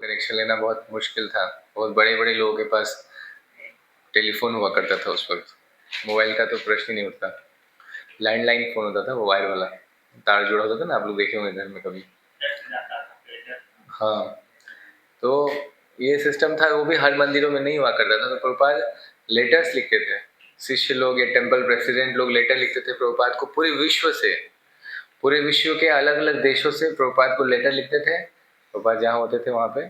Connection लेना बहुत मुश्किल था। बहुत बड़े बड़े लोगों के पास टेलीफोन हुआ करता था उस वक्त। मोबाइल का तो प्रश्न ही नहीं उठता। लैंडलाइन फ़ोन होता था, वो वायर वाला, तार जुड़ा होता था ना, आप लोग देखे होंगे घर में कभी। हाँ, तो ये सिस्टम था, वो भी हर मंदिरों में नहीं हुआ करता था। तो प्रभुपाद लेटर्स लिखते थे, शिष्य लोग या टेम्पल प्रेसिडेंट लोग लेटर लिखते थे प्रभुपाद को। पूरे विश्व से, पूरे विश्व के अलग अलग देशों से प्रभुपाद को लेटर लिखते थे। प्रभुपाद जहाँ होते थे वहाँ पे,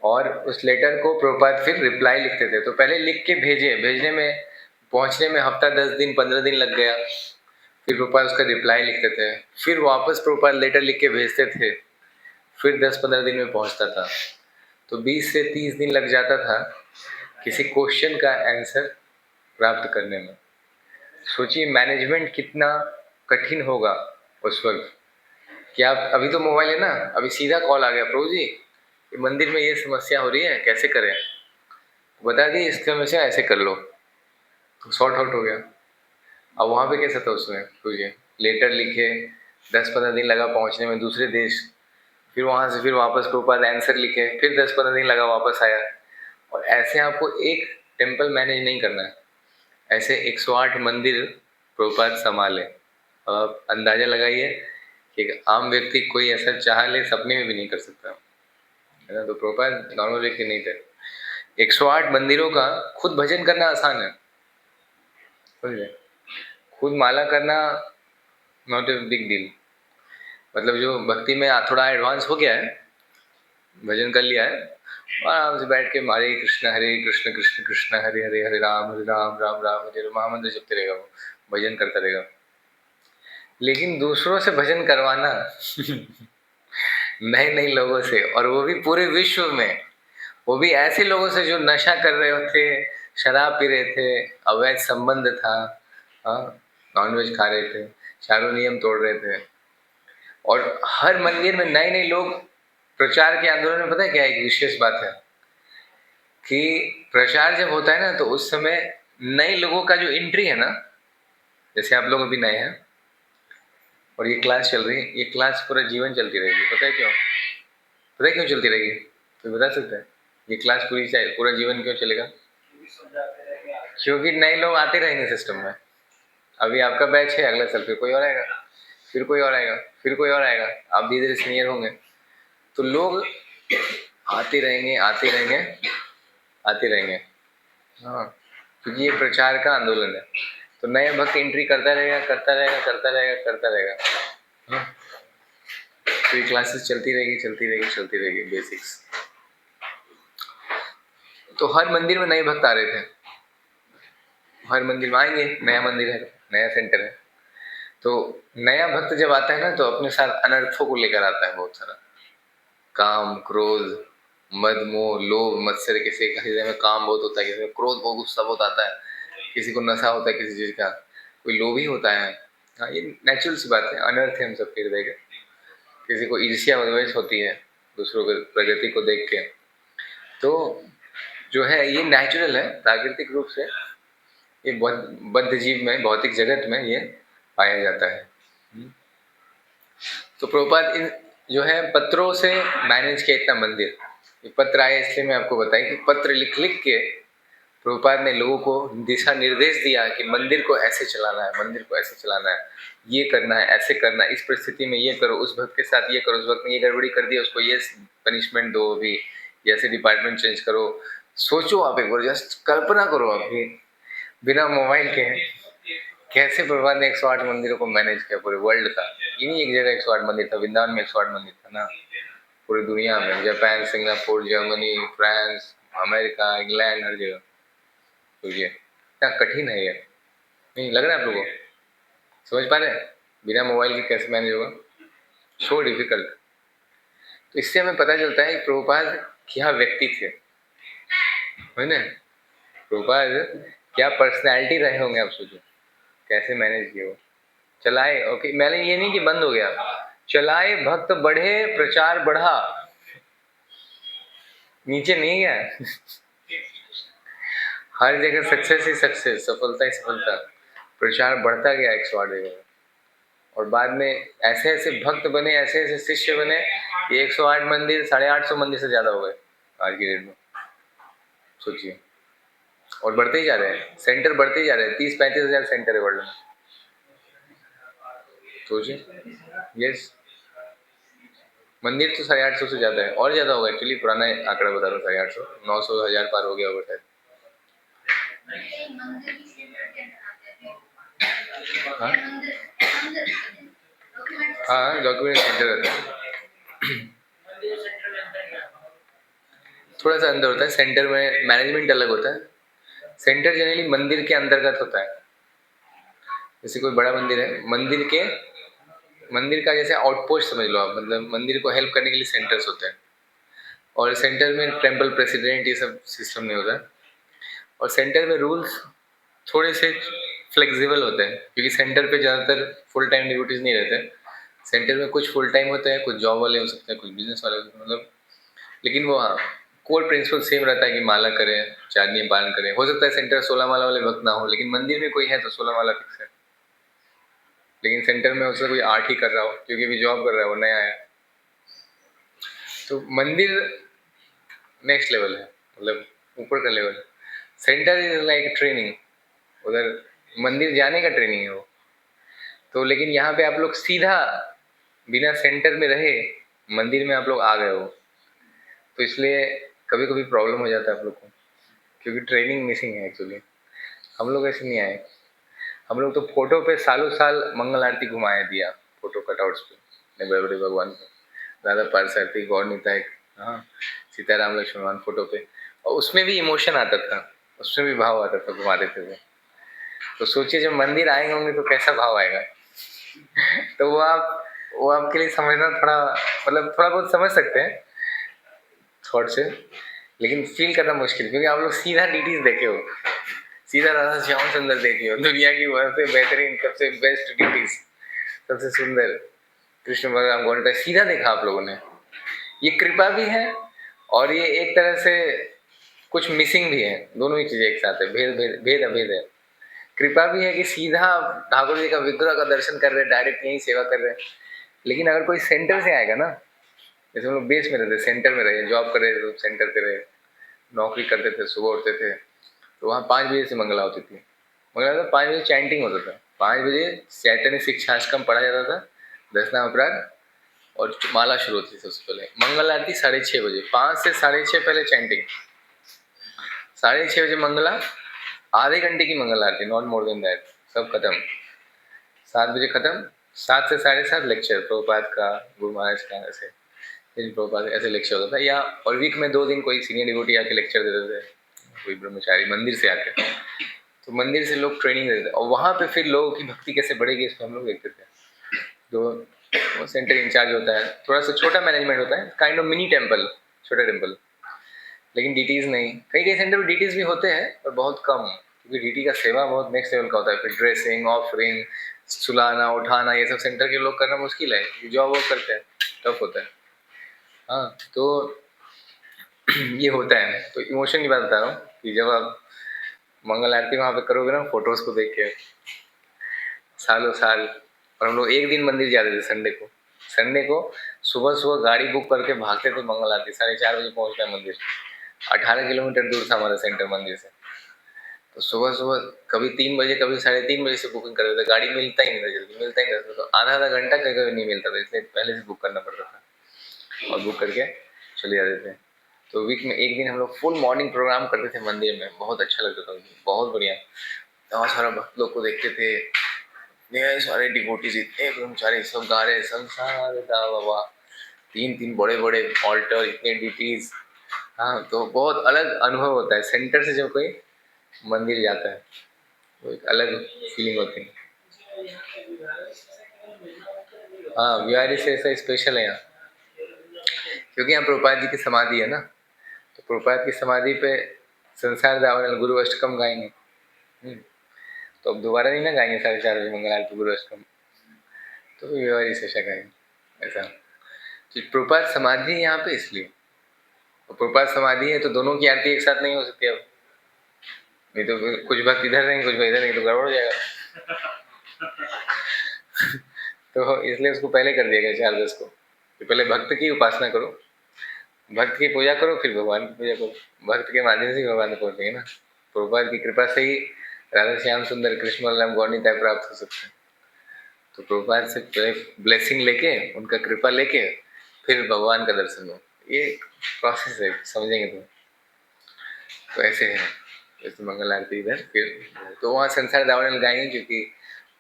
और उस लेटर को प्रभुपाद फिर रिप्लाई लिखते थे। तो पहले लिख के भेजने में, पहुँचने में हफ्ता 10 दिन 15 दिन लग गया। फिर प्रभुपाद उसका रिप्लाई लिखते थे, फिर वापस प्रभुपाद लेटर लिख के भेजते थे, फिर 10-15 दिन में पहुँचता था। तो 20 से 30 दिन लग जाता था किसी क्वेश्चन का आंसर प्राप्त करने में। सोचिए मैनेजमेंट कितना कठिन होगा उस वक्त कि आप, अभी तो मोबाइल है ना, अभी सीधा कॉल आ गया, प्रभु जी मंदिर में ये समस्या हो रही है, कैसे करें, बता दिए इस समस्या ऐसे कर लो, तो सॉर्ट आउट हो गया। अब वहाँ पे कैसा था उसमें, तुझे लेटर लिखे, 10-15 दिन लगा पहुँचने में दूसरे देश, फिर वहाँ से फिर वापस प्रभुपाद आंसर लिखे, फिर 10-15 दिन लगा वापस आया। और ऐसे आपको एक टेम्पल मैनेज नहीं करना है, ऐसे 108 मंदिर प्रभुपाद संभाले। आप अंदाजा लगाइए कि एक आम व्यक्ति कोई ऐसा चाह ले सपने में भी नहीं कर सकता, है ना। तो प्रभुपाद नॉर्मल व्यक्ति नहीं थे। 108 मंदिरों का खुद भजन करना आसान है, समझे, खुद माला करना नॉट ए बिग डील। मतलब जो भक्ति में थोड़ा एडवांस हो गया है, भजन कर लिया है, और आराम से बैठ के हरे कृष्ण कृष्ण कृष्ण हरे हरे, हरे राम राम राम हरे हरे, महामंत्र जपते रहेगा, वो भजन करता रहेगा। लेकिन दूसरों से भजन करवाना नए नए लोगों से, और वो भी पूरे विश्व में, वो भी ऐसे लोगों से जो नशा कर रहे थे, शराब पी रहे थे, अवैध संबंध था, नॉनवेज खा रहे थे, चारों नियम तोड़ रहे थे, और हर मंदिर में नए नए लोग। प्रचार के आंदोलन में पता है क्या एक विशेष बात है कि प्रचार जब होता है ना, तो उस समय नए लोगों का जो एंट्री है ना, जैसे आप लोग अभी नए हैं और ये क्लास चल रही है, ये क्लास पूरा जीवन चलती रहेगी। पता है क्यों, पता है क्यों चलती रहेगी, तो बता सकते हैं ये क्लास पूरा जीवन क्यों चलेगा? क्योंकि नए लोग आते रहेंगे सिस्टम में। अभी आपका बैच है, अगला साल फिर कोई और आएगा, फिर कोई और आएगा, फिर कोई और आएगा, आप धीरे धीरे सीनियर होंगे, तो लोग आते रहेंगे आते रहेंगे आते रहेंगे। हाँ, क्योंकि ये प्रचार का आंदोलन है। तो नया भक्त एंट्री करता रहेगा करता रहेगा करता रहेगा करता रहेगा। हाँ, तो ये क्लासेस चलती रहेगी चलती रहेगी चलती रहेगी, बेसिक्स। तो हर मंदिर में नए भक्त आ रहे थे, हर मंदिर में आएंगे, नया मंदिर है, नया सेंटर है, तो नया भक्त जब आता है ना, तो अपने साथ अनर्थों को लेकर आता है, बहुत सारा काम, क्रोध, मद, मोह, लोभ, मत्सर। किसी हृदय में काम बहुत होता है, किसी में क्रोध बहुत, गुस्सा बहुत आता है, किसी को नशा होता है किसी चीज का, कोई लोभी होता है। हाँ, ये नेचुरल सी बात है, अनर्थ है हम सबके हृदय के। किसी को ईर्ष्या वद्वेष होती है दूसरों की प्रगति को देख के, तो जो है ये नेचुरल है, प्राकृतिक रूप से ये बद्ध जीव में, भौतिक जगत में ये पाया जाता है। तो प्रभुपाद इन जो है पत्रों से मैनेज किया इतना मंदिर। ये पत्र आए इसलिए मैं आपको बताई कि पत्र लिख लिख के प्रभुपाद ने लोगों को दिशा निर्देश दिया कि मंदिर को ऐसे चलाना है, मंदिर को ऐसे चलाना है, ये करना है, ऐसे करना है, इस परिस्थिति में ये करो, उस भक्त के साथ ये करो, उस भक्त ने ये गड़बड़ी कर दी उसको ये पनिशमेंट दो, अभी जैसे डिपार्टमेंट चेंज करो। सोचो आप एक बार, जस्ट कल्पना करो अभी बिना मोबाइल के कैसे प्रभुपाद ने 108 मंदिरों को मैनेज किया पूरे वर्ल्ड का। ये नहीं एक जगह 108 मंदिर था, वृंदावन में 108 मंदिर था ना, पूरी दुनिया में, Japan, Singapore, Germany, France, America, England, हर जगह। तो ये इतना कठिन है, ये नहीं लग रहा है आप लोगों को? समझ पा रहे हैं बिना मोबाइल के कैसे मैनेज होगा? So difficult. तो इससे हमें पता चलता है कि प्रभुपाद क्या व्यक्ति थे, है ना। प्रभुपाद क्या पर्सनैलिटी रहे होंगे, आप सोचो कैसे मैनेज किया वो। चलाए, ओके, मैंने ये नहीं कि बंद हो गया, चलाए भक्त बढ़े प्रचार बढ़ा, नीचे नहीं गया हर जगह सक्सेस ही सक्सेस, सफलता ही सफलता, प्रचार बढ़ता गया 108 जगह। और बाद में ऐसे ऐसे भक्त बने, ऐसे ऐसे शिष्य बने ये 108 मंदिर 850 मंदिर से ज़्यादा हो गए आज की डेट में, सोचिए। और बढ़ते ही जा रहे हैं, सेंटर बढ़ते ही जा रहे हैं, 30-35 हज़ार सेंटर है वर्ल्ड में, सोचिए। यस, मंदिर तो 850 से ज़्यादा है, और ज़्यादा होगा एक्चुअली, पुराना आंकड़ा बता रहा हूँ, 850, 900 हज़ार पार हो गया होगा शायद। हाँ हाँ, डॉक्यूमेंट सेंटर रहता है। थोड़ा सा अंदर होता है, सेंटर में मैनेजमेंट अलग होता है। सेंटर जनरली मंदिर के अंतर्गत होता है। जैसे कोई बड़ा मंदिर है, मंदिर का जैसे आउटपोस्ट समझ लो आप, मतलब मंदिर को हेल्प करने के लिए सेंटर्स होते हैं। और सेंटर में टेम्पल प्रेसिडेंट ये सब सिस्टम नहीं होता है। और सेंटर में रूल्स थोड़े से फ्लेक्सिबल होते हैं, क्योंकि सेंटर पे ज़्यादातर फुल टाइम ड्यूटीज नहीं रहते। सेंटर में कुछ फुल टाइम होते हैं, कुछ जॉब वाले हो सकते हैं, कुछ बिजनेस वाले हो सकते हैं, मतलब। लेकिन वो हाँ, कोर प्रिंसिपल सेम रहता है कि माला करें, 4 नियम पालन करें। हो सकता है सेंटर 16 माला वाले भक्त ना हो, लेकिन मंदिर में कोई है तो 16 माला फिक्स है। लेकिन सेंटर में उससे कोई 8 ही कर रहा हो, क्योंकि अभी जॉब कर रहा है, वो नया है। तो मंदिर नेक्स्ट लेवल है, मतलब ऊपर का level. Centre is like training, उधर मंदिर जाने का ट्रेनिंग है वो। तो लेकिन यहाँ पे आप लोग सीधा बिना सेंटर में रहे मंदिर में आप लोग आ गए हो, तो इसलिए कभी कभी प्रॉब्लम हो जाता है आप लोग को, क्योंकि ट्रेनिंग मिसिंग है एक्चुअली। हम लोग ऐसे नहीं आए। हम लोग तो फोटो पे सालों साल मंगल आरती घुमाए दिया, फोटो कटआउट्स पे अपने बड़े बड़े भगवान पे, राधा पार्थ आरती, गौर निताय, हाँ, सीताराम लक्ष्मण फोटो पे। और उसमें भी इमोशन आता था, उसमें भी भाव आता था, घुमा देते थे। तो सोचिए जब मंदिर आएंगे होंगे तो कैसा भाव आएगा। तो वो आपके लिए समझना थोड़ा, मतलब थोड़ा बहुत समझ सकते हैं थॉट से, लेकिन फील करना मुश्किल, क्योंकि आप लोग सीधा डीटीज देखे हो, सीधा राधा श्याम सुंदर देखी हो, दुनिया की सबसे बेहतरीन, सबसे बेस्ट डीटीज, सबसे सुंदर कृष्ण भगवान गौर सीधा देखा आप लोगों ने। ये कृपा भी है, और ये एक तरह से कुछ मिसिंग भी है, दोनों ही चीजें एक साथ है, भेद भेद भेद अभेद है। कृपा भी है कि सीधा ठाकुर जी का विग्रह का दर्शन कर रहे हैं, डायरेक्ट यही सेवा कर रहे हैं। लेकिन अगर कोई सेंटर से आएगा ना, जैसे हम लोग बेस में रहते, सेंटर में रहे, जॉब कर रहे थे तो सेंटर पे रहे, नौकरी करते थे, सुबह उठते थे, तो वहाँ 5 बजे से मंगला होती थी। मंगला 5 बजे चैंटिंग होता था, 5 बजे चैतन्य शिक्षाश्रम पढ़ा जाता था, 10 अपराध, और माला शुरू होती थी सबसे पहले। मंगल आरती 6:30 बजे, 5 से 6:30 पहले चैंटिंग, 6:30 बजे मंगला, आधे घंटे की मंगल आरती, नॉट मोर देन दैट, सब खत्म। 7 बजे खत्म, 7 से 7:30 लेक्चर, प्रभुपाद का, गुरु महाराज का, ऐसे प्रभुपाद ऐसे लेक्चर होता था। या और वीक में 2 दिन कोई सीनियर डिवोटी आके लेक्चर देते थे, कोई ब्रह्मचारी मंदिर से आके। तो मंदिर से लोग ट्रेनिंग देते थे, और वहाँ पे फिर लोगों की भक्ति कैसे बढ़ेगी इसको हम लोग देखते थे। तो वो सेंटर इंचार्ज होता है, थोड़ा सा छोटा मैनेजमेंट होता है, काइंड ऑफ मिनी टेम्पल, छोटा टेम्पल, लेकिन डीटीज नहीं। कई कई सेंटर में डीटीज भी होते हैं पर बहुत कम, क्योंकि डीटी का सेवा बहुत नेक्स्ट लेवल का होता है। फिर ड्रेसिंग, ऑफरिंग, सुलाना, उठाना, ये सब सेंटर के लोग करना मुश्किल है, जॉब वॉब करते हैं, टफ होता है। हाँ, तो ये होता है। तो इमोशन की बात बता रहा हूँ कि जब आप मंगल आरती वहाँ पे करोगे ना, फोटोज को देख के सालों साल। और हम लोग एक दिन मंदिर जाते थे, संडे को सुबह सुबह गाड़ी बुक करके भागते थे मंगल आरती, 4:30 बजे पहुँचता है मंदिर। 18 किलोमीटर दूर था हमारा सेंटर मंदिर से। तो सुबह सुबह कभी 3 बजे, कभी 3:30 बजे से बुकिंग कर देते, गाड़ी मिलता ही नहीं था, जल्दी मिलता ही नहीं था, तो आधा आधा घंटा कभी कभी नहीं मिलता था, इसलिए पहले से बुक करना पड़ता था, और बुक करके चले जाते थे। तो वीक में एक दिन हम लोग फुल मॉर्निंग प्रोग्राम करते थे मंदिर में, बहुत अच्छा लगता था, बहुत बढ़िया। बहुत सारा भक्त लोग को देखते थे, इतने सारे डिवोटीज, इतने ब्रह्मचारी, सब गा रहे, सब सारे बाबा, 3-3 बड़े बड़े ऑल्टर, इतने डीटीज। हाँ, तो बहुत अलग अनुभव होता है सेंटर से जब कोई मंदिर जाता है, तो एक अलग फीलिंग होती है। हाँ, बिहारी से ऐसा स्पेशल है यहाँ, क्योंकि यहाँ प्रभुपाद जी की समाधि है ना, तो प्रभुपाद की समाधि पे संसार दावन गुरु अष्टकम गाएंगे। तो अब दोबारा नहीं ना गाएंगे 4:30 बजे मंगल आरती गुरु अष्टकम, तो बिहारी से गाएंगे ऐसा। तो प्रभुपाद समाधि है यहाँ पे, इसलिए। और प्रभुपाद समाधि है तो दोनों की आरती एक साथ नहीं हो सकती अब, नहीं तो कुछ भक्त इधर रहेंगे, कुछ भक्त इधर रहेंगे, तो गड़बड़ हो जाएगा। तो इसलिए उसको पहले कर दिया गया 4:10 को, कि पहले भक्त की उपासना करो, भक्त की पूजा करो, फिर भगवान की पूजा करो। भक्त के माध्यम से भगवान को पहुंचेंगे ना। प्रभुपाद की कृपा से ही राधा श्याम सुंदर कृष्ण बलराम गौरनीताय प्राप्त हो सकते हैं। तो प्रभुपाद से ब्लेसिंग लेके, उनका कृपा लेके फिर भगवान का दर्शन हो। ये प्रोसेस है, समझेंगे तो ऐसे है। जैसे मंगल आरती इधर, फिर तो वहाँ संसार दावनल गाएंगे, क्योंकि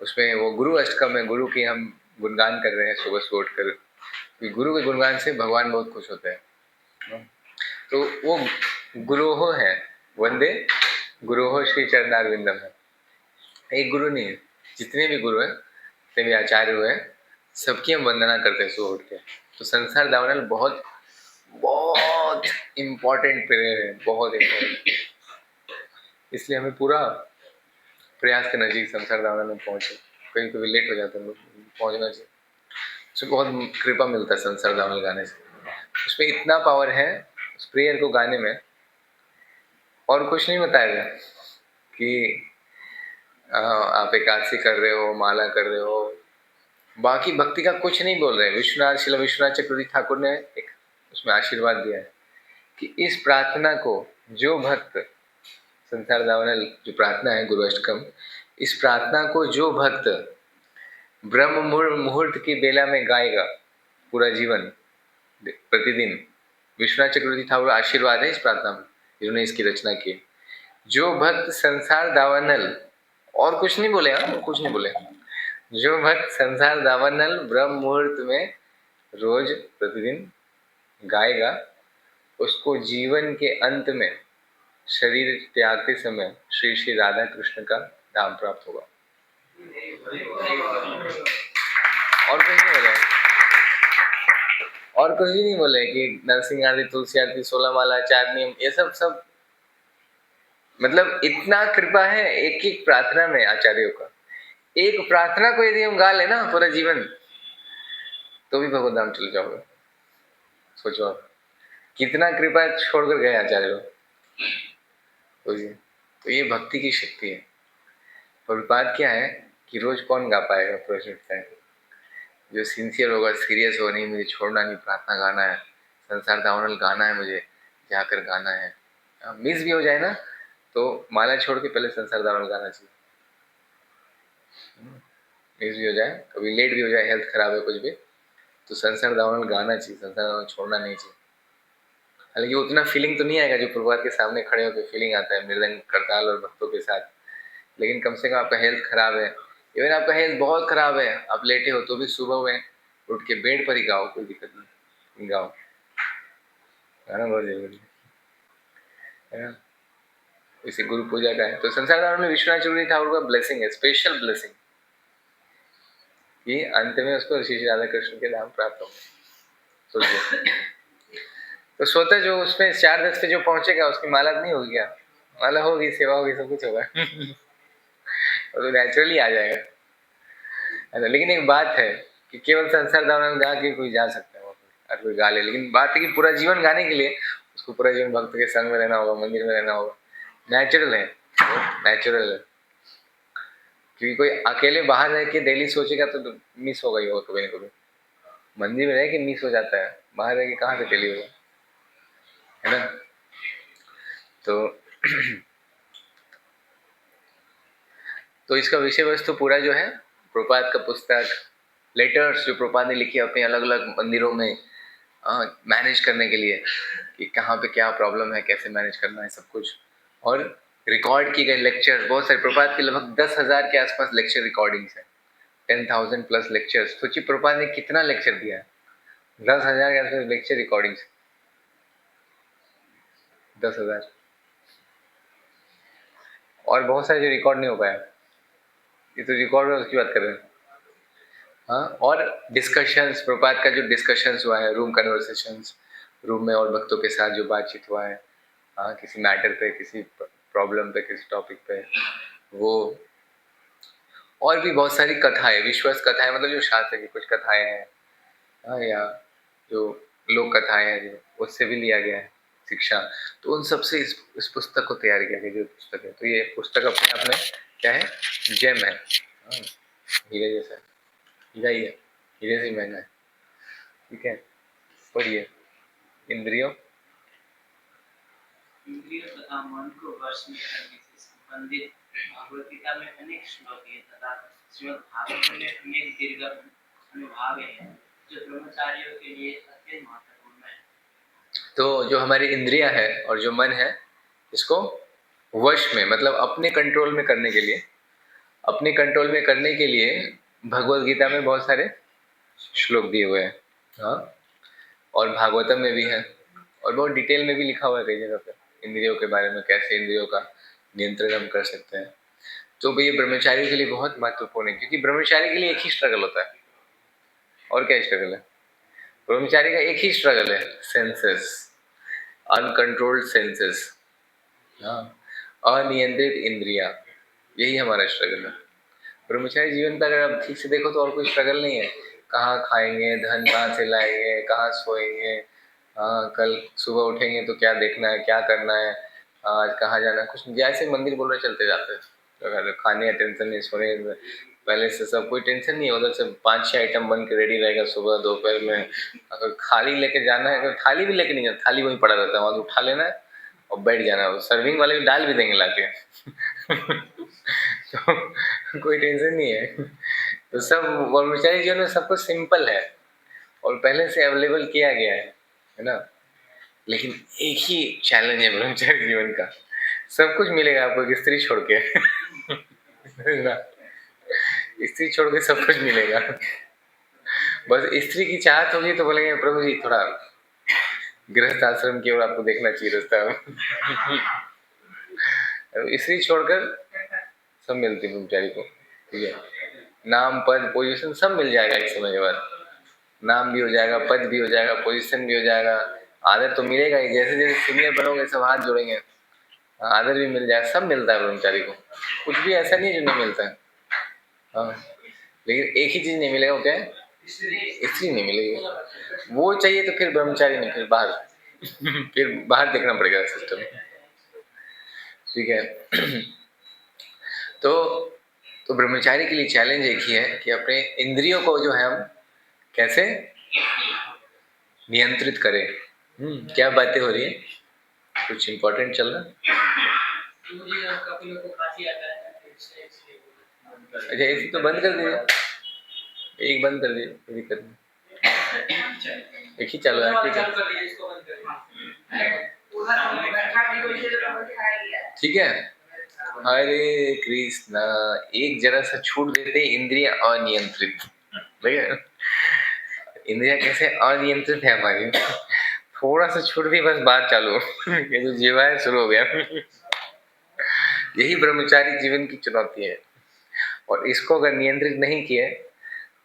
उसमें वो गुरु अष्टकम है, गुरु की हम गुणगान कर रहे हैं सुबह सुबह उठकर। गुरु के गुणगान से भगवान बहुत खुश होते हैं। तो वो गुरोहो है, वंदे गुरोहो श्री चरणारविंदम है। एक गुरु नहीं है, जितने भी गुरु हैं, जितने भी आचार्य हुए, सबकी हम वंदना करते हैं सुबह उठ के। तो संसार दावनल बहुत बहुत इम्पोर्टेंट प्रेयर है, बहुत इम्पोर्टेंट। इसलिए हमें पूरा प्रयास करना चाहिए संसार दावनल में पहुंचे। कहीं कभी लेट हो जाता है, पहुंचना चाहिए। उसमें बहुत कृपा मिलता है संसार दावनल गाने से। उसमें इतना पावर है उस प्रेयर को गाने में, और कुछ नहीं बताया गया कि आप एकादशी कर रहे हो, माला कर रहे हो, बाकी भक्ति का कुछ नहीं बोल रहे हैं। विश्वनाथ शिला विश्वनाथ चक्रवर्ती ठाकुर ने एक उसमें आशीर्वाद दिया है कि इस प्रार्थना को जो भक्त, संसार दावनल जो प्रार्थना है गुरु अष्टकम, इस प्रार्थना को जो भक्त ब्रह्म मुहूर्त की बेला में गाएगा पूरा जीवन प्रतिदिन, विश्वनाथ चक्रवर्ती ठाकुर आशीर्वाद है इस प्रार्थना में, जिन्होंने इसकी रचना की। जो भक्त संसार दावानल, और कुछ नहीं बोले, हाँ कुछ नहीं बोले, जो भक्त संसार दावानल ब्रह्म मुहूर्त में रोज प्रतिदिन गाएगा, उसको जीवन के अंत में शरीर त्यागते समय श्री श्री राधा कृष्ण का धाम प्राप्त होगा। और कुछ नहीं बोले, और कुछ भी नहीं बोले कि नरसिंह आरती, तुलसी आरती, 16 माला, 4 नियम, ये सब सब मतलब इतना कृपा है एक एक प्रार्थना में आचार्यों का। एक प्रार्थना को यदि हम गा लेना पूरा जीवन, तो भी भगवत धाम चले जाओगे। सोचो आप कितना कृपा छोड़कर गए आचार्य लोग। तो ये भक्ति की शक्ति है। और बात क्या है कि रोज कौन गा पाएगा, प्रश्न उठता है। जो सिंसियर होगा, सीरियस होगा, नहीं मुझे छोड़ना नहीं, प्रार्थना गाना है, संसार दावनल गाना है, मुझे जाकर गाना है। मिस भी हो जाए ना तो माला छोड़ के पहले संसार दावनल गाना चाहिए। मिस भी हो जाए, कभी लेट भी हो जाए, हेल्थ खराब है कुछ भी, तो संसार दावनल गाना चाहिए, संसार दावनल छोड़ना नहीं चाहिए। हालांकि उतना फीलिंग तो नहीं आएगा जो प्रभात के सामने खड़े होकर फीलिंग आता है मृदंग करताल और भक्तों के साथ, लेकिन कम से कम आपका हेल्थ खराब है, इवन आपका हेल्थ बहुत खराब है, आप लेटे हो, तो भी सुबह में उठ के बेड पर ही गाओ, कोई दिक्कत नहीं, गाओ, गाना बहुत जरूरी है ना। इसी गुरु पूजा का है। तो संसार दावनल में विश्वनाथ चक्रवर्ती ठाकुर का ब्लेसिंग है, स्पेशल ब्लेसिंग, कि अंत में उसको श्री राधा कृष्ण के नाम प्राप्त होंगे। सोचिए, तो स्वतः जो उसमें 4-10 पे जो पहुंचेगा उसकी माला नहीं होगी क्या? माला होगी, सेवा होगी, सब कुछ होगा तो नेचुरली आ जाएगा, है ना। लेकिन एक बात है कि केवल संसार दावनल गा के कोई जा सकता है, और कोई गा ले, लेकिन बात है कि पूरा जीवन गाने के लिए उसको पूरा जीवन भक्त के संग में रहना होगा, मंदिर में रहना होगा। नेचुरल है, नेचुरल है। क्योंकि कोई अकेले बाहर रह के डेली सोचेगा तो मिस होगा ही, होगा कभी ना कभी। मंदिर में रह के मिस हो जाता है, बाहर रह के कहाँ से डेली होगा, है ना। तो तो इसका विषय वस्तु पूरा जो है प्रभुपाद का पुस्तक, लेटर्स जो प्रभुपाद ने लिखी अपने अलग अलग मंदिरों में मैनेज करने के लिए, कि कहाँ पे क्या प्रॉब्लम है, कैसे मैनेज करना है, सब कुछ। और रिकॉर्ड की गई लेक्चर बहुत सारे, प्रभुपाद के लगभग 10,000 के आसपास लेक्चर रिकॉर्डिंग्स है, 10,000 प्लस लेक्चर्स। सोचिए प्रभुपाद ने कितना लेक्चर दिया है, 10,000 के आसपास लेक्चर रिकॉर्डिंग्स, 10,000। और बहुत सारे जो रिकॉर्ड नहीं हो पाया, ये तो रिकॉर्ड उसकी बात कर रहे हैं। हाँ, और डिस्कशंस, प्रभुपाद का जो डिस्कशंस हुआ है, रूम कन्वर्सेशंस, रूम में और भक्तों के साथ जो बातचीत हुआ है, हाँ, किसी मैटर पे, किसी प्रॉब्लम पे, किसी टॉपिक पे, वो। और भी बहुत सारी कथाएं, विश्वास कथाएं, मतलब जो शास्त्र की कुछ कथाएं हैं, हाँ, या जो लोक कथाएं हैं, जो उससे भी लिया गया है शिक्षा। तो उन सबसे इस पुस्तक को तैयार किया गया, जो पुस्तक है। तो ये पुस्तक अपने आप में क्या है, जेम है, हाँ, हीरे जैसा, हीरा ही है, हीरे से महंगा है, ठीक है। पढ़िए। इंद्रियों तथा मन को वश में करने से संबंधित भगवद गीता में अनेक श्लोक हैं तथा श्रीमद् भागवत में अनेक दीर्घ अनुभाग हैं जो ब्रह्मचारियों के लिए अत्यंत महत्वपूर्ण है। तो जो हमारी इंद्रियां है और जो मन है, इसको वश में मतलब अपने कंट्रोल में करने के लिए, अपने कंट्रोल में करने के लिए भगवद गीता में बहुत सारे श्लोक दिए हुए हैं। हाँ, और भागवतम में भी है और बहुत डिटेल में भी लिखा हुआ है कई जगह पे इंद्रियों के बारे में, कैसे इंद्रियों का नियंत्रण हम कर सकते हैं। तो भाई ये ब्रह्मचारी के लिए बहुत महत्वपूर्ण है, क्योंकि ब्रह्मचारी के लिए एक ही स्ट्रगल होता है। और क्या स्ट्रगल है? ब्रह्मचारी का एक ही स्ट्रगल है, सेंसेस, अनकंट्रोल्ड सेंसेस, हाँ, अनियंत्रित इंद्रिया, यही हमारा स्ट्रगल है। ब्रह्मचारी जीवन का अगर आप ठीक से देखो तो और कोई स्ट्रगल नहीं है। कहाँ खाएंगे, धन कहाँ से लाएंगे, कहाँ सोएंगे, हाँ कल सुबह उठेंगे तो क्या देखना है, क्या करना है, आज कहाँ जाना है, कुछ जैसे मंदिर बोल रहे चलते जाते हैं। अगर खाने का टेंशन नहीं, सोने पहले से सब कोई टेंशन नहीं है, उधर से 5-6 आइटम बन के रेडी रहेगा सुबह दोपहर में। अगर थाली लेके जाना है, अगर थाली भी लेके नहीं जाना, थाली वहीं पड़ा रहता है, वहाँ उठा लेना है और बैठ जाना है। सर्विंग वाले भी डाल भी देंगे लाके तो कोई टेंशन नहीं है। तो सब ब्रह्मचारी जीवन में सब कुछ सिंपल है और पहले से अवेलेबल किया गया है ना। लेकिन एक ही चैलेंज है ब्रह्मचारी जीवन का, सब कुछ मिलेगा आपको एक स्त्री छोड़ के ना, स्त्री छोड़ के सब कुछ मिलेगा। बस स्त्री की चाहत होगी तो बोलेंगे प्रभु जी थोड़ा गृहस्थ आश्रम की ओर आपको देखना चाहिए रास्ता। स्त्री छोड़कर सब मिलती है ब्रह्मचारी को, ठीक है। नाम, पद, पोजीशन सब मिल जाएगा एक समय के बाद। नाम भी हो जाएगा, पद भी हो जाएगा, पोजीशन भी हो जाएगा, आदर तो मिलेगा ही। जैसे जैसे सीनियर बनोगे सब हाथ जोड़ेंगे, आदर भी मिल जाएगा, सब मिलता है ब्रह्मचारी को। कुछ भी ऐसा नहीं है जो नहीं मिलता है। हाँ, लेकिन एक ही चीज नहीं मिलेगा, वो क्या है? स्त्री नहीं मिलेगी। वो चाहिए तो फिर ब्रह्मचारी नहीं, फिर बाहर फिर बाहर देखना पड़ेगा सिस्टम, ठीक है। तो तो ब्रह्मचारी के लिए चैलेंज एक ही है कि अपने इंद्रियों को जो है हम कैसे नियंत्रित करें। क्या बातें हो रही है? कुछ इंपॉर्टेंट चल रहा है? अच्छा, एसी तो बंद कर दीजिए, एक बंद कर दीजिए, कोई दिक्कत नहीं, एक ही चालू है, ठीक है, ठीक है। हरे कृष्णा, एक जरा सा छूट देते इंद्रिया अनियंत्रित, ठीक है। इंद्रिया कैसे अनियंत्रित है हमारी, थोड़ा सा छूट दी बस बात चालू ये जो जीवा है शुरू हो गया। यही ब्रह्मचारी जीवन की चुनौती है, और इसको अगर नियंत्रित नहीं किए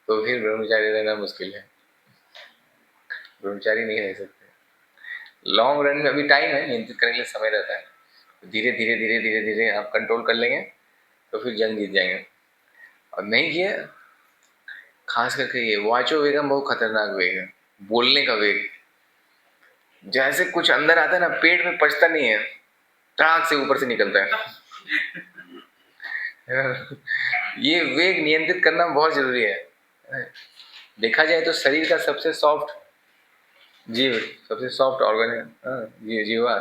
तो फिर ब्रह्मचारी रहना मुश्किल है। ब्रह्मचारी नहीं रह सकते लॉन्ग रन में। अभी टाइम है, नियंत्रित करने के लिए समय रहता है, धीरे धीरे धीरे धीरे धीरे आप कंट्रोल कर लेंगे तो फिर जंग जीत जाएंगे। और नहीं किए, खास करके ये वाचो वेगम बहुत खतरनाक वेग है, बोलने का वेग। जैसे कुछ अंदर आता है ना, पेट में पचता नहीं है, ट्राक से ऊपर से निकलता है। ये वेग नियंत्रित करना बहुत जरूरी है। देखा जाए तो शरीर का सबसे सॉफ्ट जीव, सबसे सॉफ्ट ऑर्गन है, हाँ, जीवा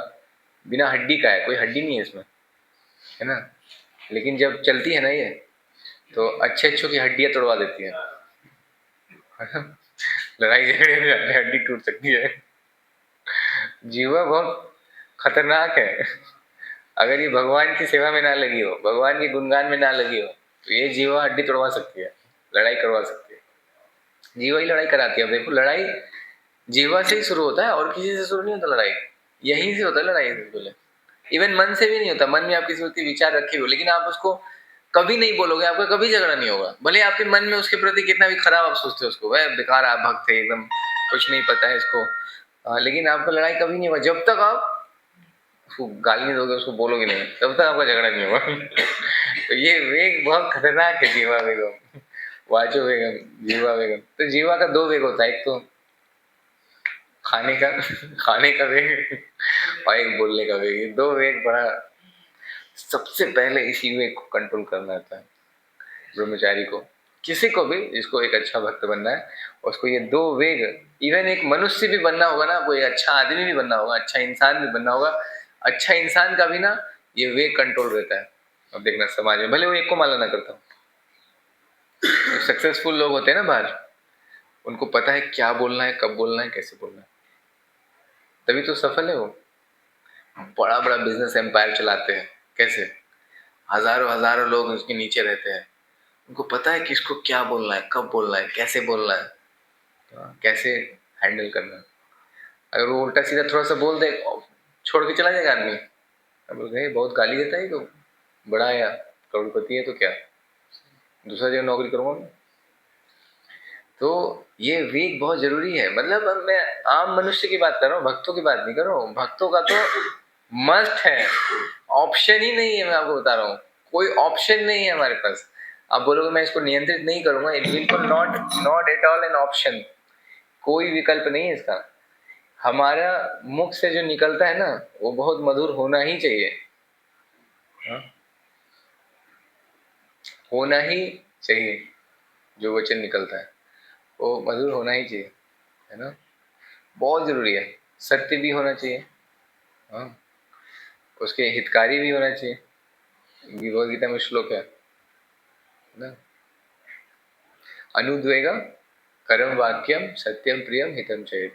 बिना हड्डी का है, कोई हड्डी नहीं है इसमें, है ना। लेकिन जब चलती है ना ये, तो अच्छे अच्छों की हड्डियां तोड़वा देती है। लड़ाई झगड़े में हड्डी टूट सकती है। जीवा बहुत खतरनाक है। अगर ये भगवान की सेवा में ना लगी हो, भगवान के गुणगान में ना लगी हो, तो ये जीवा हड्डी तोड़वा सकती है, लड़ाई करवा सकती है। जीवा ही लड़ाई कराती है। अब देखो, लड़ाई जीवा से ही शुरू होता है, और किसी से शुरू नहीं होता लड़ाई, यहीं से होता है लड़ाई। बोले इवन मन से भी नहीं होता। मन में आप किसी व्यक्ति विचार रखे हो, लेकिन आप उसको कभी नहीं बोलोगे, आपका कभी झगड़ा नहीं होगा, भले आपके मन में उसके प्रति कितना भी खराब आप सोचते हो उसको, वह बेकार, आप भक्त है एकदम, कुछ नहीं पता है इसको, लेकिन आपका लड़ाई कभी नहीं होगा जब तक आप उसको गाली नहीं दोगे, उसको बोलोगे नहीं, तब तक आपका झगड़ा नहीं होगा। तो ये वेग बहुत खतरनाक है, जीवा वेगम, वाचो वेगम, जीवा वेगम। तो जीवा का दो वेग होता है, एक तो खाने का वेग और एक बोलने का वेग। दो वेग बड़ा, सबसे पहले इसी वेग को कंट्रोल करना होता है ब्रह्मचारी को। किसी को भी जिसको एक अच्छा भक्त बनना है, उसको ये दो वेग, इवन एक मनुष्य भी बनना होगा ना, कोई अच्छा आदमी भी बनना होगा, अच्छा इंसान भी बनना होगा, अच्छा इंसान का भी ना ये वेग कंट्रोल रहता है। अब देखना समाज में भले वो एक को माला ना करता हो, जो सक्सेसफुल लोग होते हैं ना बाहर, उनको पता है क्या बोलना है, कब बोलना है, कैसे बोलना है, तभी तो सफल है वो। बड़ा बड़ा बिजनेस एम्पायर चलाते हैं, कैसे? हजारों हजारों लोग उसके नीचे रहते हैं, उनको पता है किसको क्या बोलना है, कब बोलना है, कैसे बोलना है, कैसे हैंडल करना है। अगर वो उल्टा सीधा थोड़ा सा बोल दे, छोड़ के चला जाएगा आदमी। अब बोल गए बहुत गाली देता है, तो बड़ा है, करोड़पति है तो क्या, दूसरा जगह नौकरी करूंगा मैं। तो ये वेग बहुत जरूरी है। मतलब अब मैं आम मनुष्य की बात कर रहा हूँ, भक्तों की बात नहीं कर रहा हूँ। भक्तों का तो मस्ट है, ऑप्शन ही नहीं है। मैं आपको बता रहा हूँ, कोई ऑप्शन नहीं है हमारे पास। आप बोलोगे मैं इसको नियंत्रित नहीं करूंगा, इट बिल्कुल not not at all an option. कोई विकल्प नहीं है इसका। हमारा मुख से जो निकलता है ना, वो बहुत मधुर होना ही चाहिए। हाँ? होना ही चाहिए। जो वचन निकलता है वो मधुर होना ही चाहिए, है ना। बहुत जरूरी है। सत्य भी होना चाहिए, हाँ, उसके हितकारी भी होना चाहिए। भगवद गीता में श्लोक है ना, अनुद्वेग करम वाक्यम सत्यम प्रियम हितम चेत।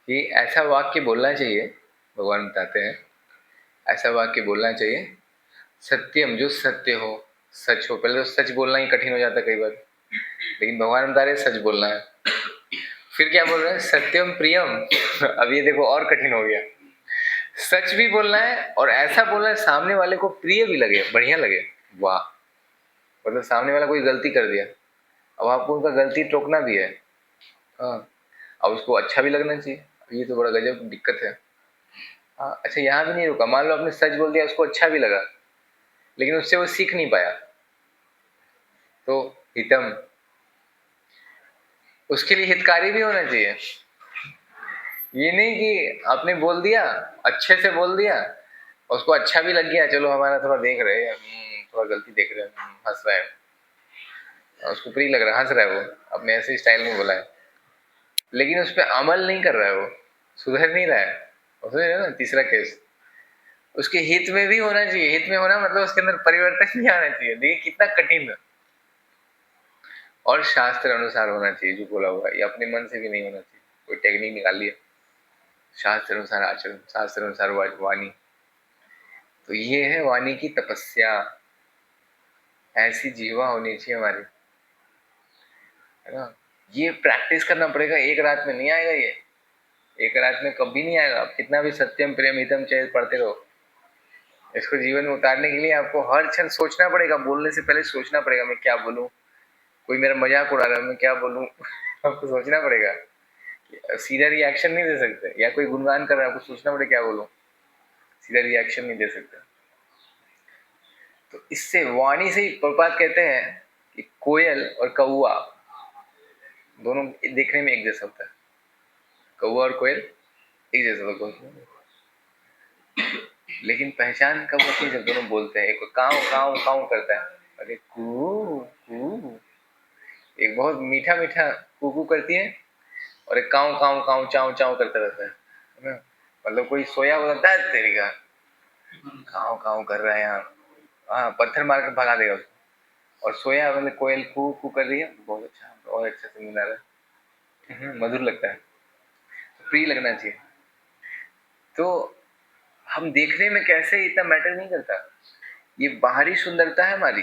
कि ऐसा वाक्य बोलना चाहिए, भगवान बताते हैं, ऐसा वाक्य बोलना चाहिए सत्यम, जो सत्य हो, सच हो। पहले तो सच बोलना ही कठिन हो जाता है कई बार, लेकिन भगवान बता रहे सच बोलना है। फिर क्या बोल रहे हैं? सत्यम प्रियम। अब ये देखो और कठिन हो गया। सच भी बोलना है और ऐसा बोलना है सामने वाले को प्रिय भी लगे, बढ़िया लगे। वाह, मतलब सामने वाला कोई गलती कर दिया, अब आपको उनका गलती टोकना भी है। हाँ, अब उसको अच्छा भी लगना चाहिए। ये तो बड़ा गजब दिक्कत है। हाँ, अच्छा यहाँ भी नहीं रुका। मान लो आपने सच बोल दिया, उसको अच्छा भी लगा, लेकिन उससे वो सीख नहीं पाया, तो हितम, उसके लिए हितकारी भी होना चाहिए। ये नहीं कि आपने बोल दिया, अच्छे से बोल दिया, उसको अच्छा भी लग गया, चलो हमारा थोड़ा देख रहे हैं, थोड़ा गलती देख रहे हैं, हंस रहा है, उसको प्रिय लग रहा है, हंस रहा है वो, अपने ऐसे स्टाइल में बोला है, लेकिन उस पर अमल नहीं कर रहा है, वो सुधर नहीं रहा है। समझ रहे हो ना, तीसरा केस। उसके हित में भी होना चाहिए। हित में होना मतलब उसके अंदर परिवर्तन भी आना चाहिए। देखिए कितना कठिन है। और शास्त्र अनुसार होना चाहिए जो बोला हुआ है, ये अपने मन से भी नहीं होना चाहिए, कोई टेक्निक निकाल लिया। शास्त्र अनुसार आचरण, शास्त्र अनुसार वाणी। तो ये है वाणी की तपस्या। ऐसी जीवा होनी चाहिए हमारी, है ना। ये प्रैक्टिस करना पड़ेगा, एक रात में नहीं आएगा ये। एक रात में कभी नहीं आएगा। आप कितना भी सत्यम प्रेम हितम चेत पढ़ते रहो, इसको जीवन में उतारने के लिए आपको हर क्षण सोचना पड़ेगा। बोलने से पहले सोचना पड़ेगा, मैं क्या बोलूं, कोई मेरा मजाक उड़ा रहा है, मैं क्या बोलूं। आपको सोचना पड़ेगा। सीधा रिएक्शन नहीं दे सकते, या कोई गुणगान कर रहा है, आपको सोचना पड़ेगा क्या बोलूं, सीधा रिएक्शन नहीं दे सकते। तो इससे वाणी से ही प्रभुपाद कहते हैं कि कोयल और कौआ दोनों देखने में एक जैसा होता है। कौआ और कोयल एक जैसा होता है, लेकिन पहचान कब होती है? जब दोनों बोलते हैं। एक काऊ काऊ काऊ करता है, अरे कू कू, एक बहुत मीठा मीठा कू करती है, और एक काऊ काऊ काऊ चाऊ चाऊ करता रहता है ना। मतलब कोई सोया हुआ था तेरी का, काऊ काऊ कर रहा है यहाँ, हाँ पत्थर मार कर भगा देगा उसको। और सोया मतलब कोयल कू कू कर रही है, बहुत अच्छा, बहुत अच्छा से मिला रहा है, मधुर लगता है, प्रिय लगना चाहिए। तो हम देखने में कैसे इतना मैटर नहीं करता। ये बाहरी सुंदरता है हमारी।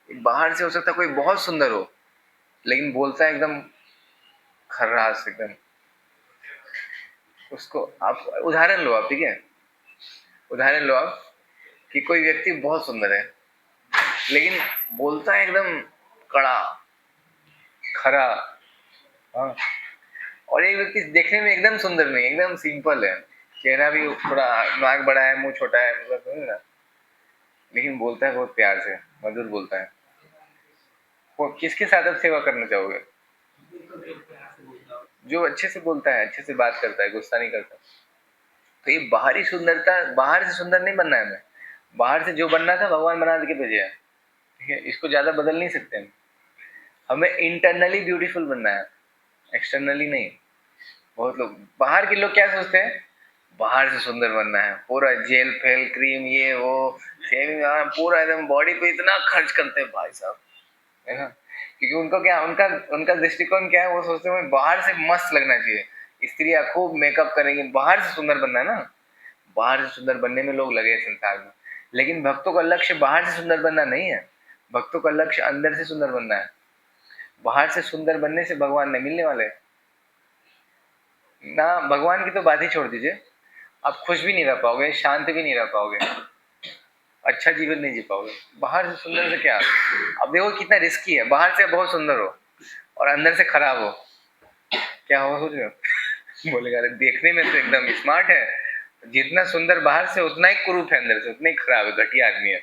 बाहर से हो सकता है कोई बहुत सुंदर हो, लेकिन बोलता है एकदम खर्रास एकदम। उसको आप उदाहरण लो आप, ठीक है, उदाहरण लो आप कि कोई व्यक्ति बहुत सुंदर है, लेकिन बोलता है एकदम कड़ा खरा। हाँ, और एक व्यक्ति देखने में एकदम सुंदर नहीं, एकदम सिंपल है, चेहरा भी थोड़ा नाक बड़ा है, मुंह छोटा है, मतलब ना, लेकिन बोलता है बहुत प्यार से, मधुर बोलता है। वो किसके साथ आप सेवा करना चाहोगे? जो अच्छे से बोलता है, अच्छे से बात करता है, गुस्सा नहीं करता। तो ये बाहरी सुंदरता, बाहर से सुंदर नहीं बनना है हमें। बाहर से जो बनना था भगवान बना के भेजे है, ठीक है, इसको ज्यादा बदल नहीं सकते हम। हमें इंटरनली ब्यूटीफुल बनना है, एक्सटर्नली नहीं। बहुत लोग, बाहर के लोग क्या सोचते हैं, बाहर से सुंदर बनना है, पूरा जेल फेल क्रीम ये वो सेविंग पूरा एकदम बॉडी पे इतना खर्च करते हैं भाई साहब, है ना। क्योंकि उनको क्या, उनका उनका दृष्टिकोण क्या है, वो सोचते हैं बाहर से मस्त लगना चाहिए, स्त्रियां खूब मेकअप करेंगी, बाहर से सुंदर बनना है ना, बाहर से सुंदर बनने में लोग लगे हैं संसार में। लेकिन भक्तों का लक्ष्य बाहर से सुंदर बनना नहीं है, भक्तों का लक्ष्य अंदर से सुंदर बनना है। बाहर से सुंदर बनने से भगवान नहीं मिलने वाले ना। भगवान की तो बात ही छोड़ दीजिए, आप खुश भी नहीं रह पाओगे, शांत भी नहीं रह पाओगे, अच्छा जीवन नहीं जी पाओगे। बाहर से सुंदर से क्या, अब देखो कितना रिस्की है, बाहर से बहुत सुंदर हो और अंदर से खराब हो, क्या होगा सोच रहे हो। बोलेगा अरे देखने में तो एकदम स्मार्ट है, जितना सुंदर बाहर से उतना ही कुरूप है अंदर से, उतना ही खराब है, घटिया आदमी है,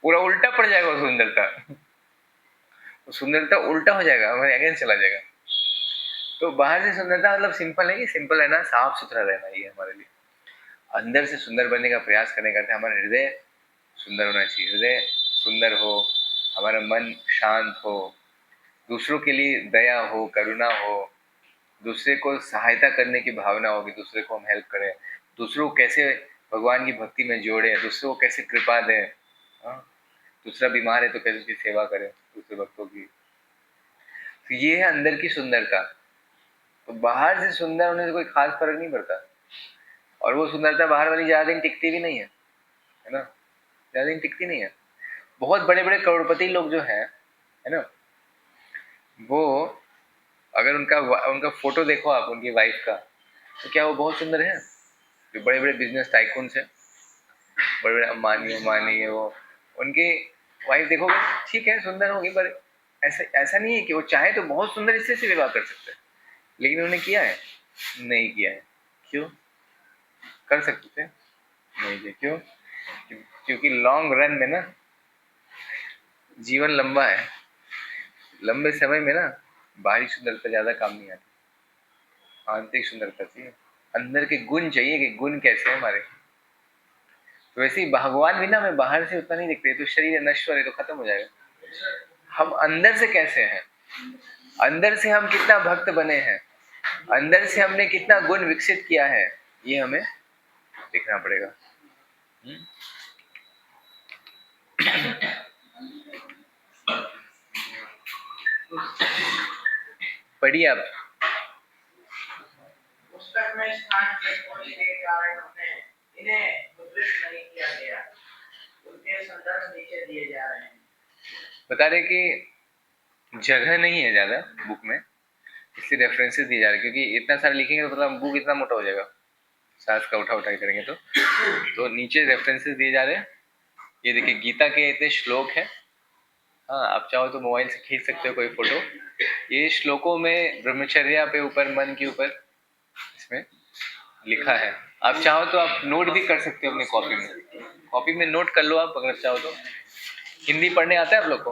पूरा उल्टा पड़ जाएगा वो सुंदरता, वो सुंदरता उल्टा हो जाएगा, हमारे अगेंस्ट चला जाएगा। तो बाहर से सुंदरता मतलब सिंपल है कि सिंपल है ना, साफ सुथरा रहना, ये हमारे लिए अंदर से सुंदर बनने का प्रयास करने का, हमारा हृदय सुंदर होना चाहिए, हृदय सुंदर हो, हमारा मन शांत हो, दूसरों के लिए दया हो, करुणा हो, दूसरे को सहायता करने की भावना हो कि दूसरे को हम हेल्प करें, दूसरों को कैसे भगवान की भक्ति में जोड़े, दूसरों को कैसे कृपा दें, हाँ? दूसरा बीमार है तो कैसे उसकी सेवा करें दूसरे भक्तों की। तो ये है अंदर की सुंदरता। तो बाहर से सुंदर होने से कोई खास फर्क नहीं पड़ता, और वो सुंदरता बाहर वाली ज्यादा दिन टिकती भी नहीं है ना, ज्यादा दिन टिकती नहीं है। बहुत बड़े बड़े करोड़पति लोग जो है ना, वो अगर उनका उनका फोटो देखो आप उनकी वाइफ का, तो क्या वो बहुत सुंदर है। जो बड़े बड़े बिजनेस टाइकून्स हैं, बड़े बड़े अंबानी अंबानी है, वो उनकी वाइफ देखोगे ठीक है सुंदर होगी, पर ऐसा ऐसा नहीं है कि वो चाहे तो बहुत सुंदर इससे से विवाह कर सकते हैं, लेकिन उन्होंने किया है, नहीं किया है। क्यों? कर सकते थे, नहीं किया, क्यों? क्योंकि लॉन्ग रन में ना, जीवन लंबा है, लंबे समय में ना बाहरी सुंदरता ज्यादा काम नहीं आती, आंतरिक सुंदरता चाहिए, अंदर के गुण चाहिए कि गुण कैसे हैं हमारे। तो वैसे ही भगवान भी ना हमें बाहर से उतना नहीं दिखते, तो शरीर नश्वर है तो खत्म हो जाएगा, हम अंदर से कैसे हैं, अंदर से हम कितना भक्त बने हैं, अंदर से हमने कितना गुण विकसित किया है, ये हमें देखना पड़ेगा। पढ़िए आप। पुस्तक में स्थान के खोने के कारण इन्हें मुद्रित नहीं किया गया, उनके संदर्भ नीचे दिए जा रहे हैं। बता रहे कि जगह नहीं है ज्यादा बुक में, इसलिए रेफरेंसेस दिए जा रहे हैं, क्योंकि इतना सारा लिखेंगे तो मतलब बुक इतना मोटा हो जाएगा, सास का उठा उठा करेंगे तो नीचे रेफरेंसेस दिए जा रहे हैं। ये देखिए गीता के इतने श्लोक हैं, हाँ आप चाहो तो मोबाइल से खींच सकते हो कोई फोटो। ये श्लोकों में ब्रह्मचर्या पे ऊपर, मन के ऊपर इसमें लिखा है। आप चाहो तो आप नोट भी कर सकते हो अपनी कॉपी में, कॉपी में नोट कर लो आप अगर चाहो तो। हिंदी पढ़ने आता है आप लोग को?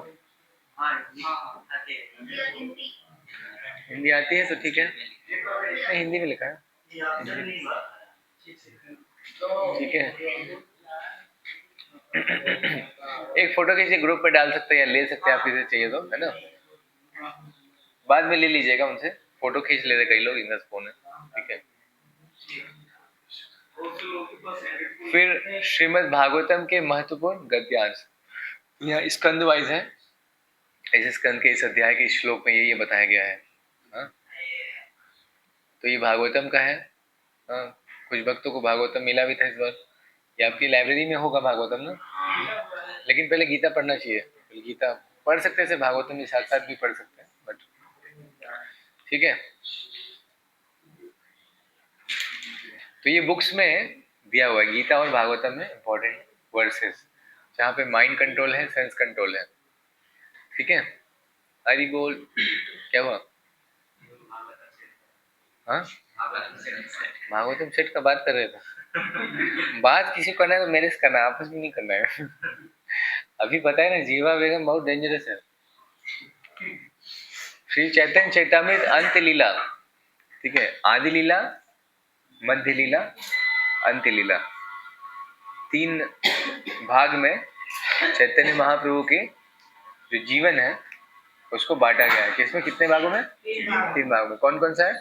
हिंदी आती है तो ठीक है, नहीं हिंदी में लिखा है, ठीक है। एक फोटो खींच के ग्रुप में डाल सकते हैं या ले सकते हैं आप, किसी चाहिए तो, है ना, बाद में ले लीजिएगा उनसे, फोटो खींच ले रहे कई लोग इन फोन में, ठीक है। फिर श्रीमद् भागवतम के महत्वपूर्ण गद्यांश यहाँ स्कंद वाइज है, इस स्कंद के इस अध्याय के श्लोक में ये बताया गया है, हाँ? तो ये भागवतम का है, हाँ? कुछ भक्तों को भागवतम मिला भी था इस बार, ये आपकी लाइब्रेरी में होगा भागवतम ना, लेकिन पहले गीता पढ़ना चाहिए, गीता पढ़ सकते हैं, भागवतम के साथ साथ भी पढ़ सकते हैं, बट ठीक है। तो ये बुक्स में दिया हुआ है, गीता और भागवतम में इंपॉर्टेंट वर्सेस, जहाँ पे माइंड कंट्रोल है, सेंस कंट्रोल है, ठीक है। हरि बोल। क्या हुआ? हाँ भागवतम सेट का बात कर रहे थे। बात किसी को करना है तो मेरे से करना है, आपस में नहीं करना है। अभी पता है ना जीवा बेगम बहुत डेंजरस है। श्री चैतन्य चैतामृत अंत लीला, ठीक है, आदि लीला, मध्य लीला, अंत लीला, 3 भाग में चैतन्य महाप्रभु के जो जीवन है उसको बांटा गया है किसमें, कितने भागों में? 3 भागों में। कौन कौन सा है?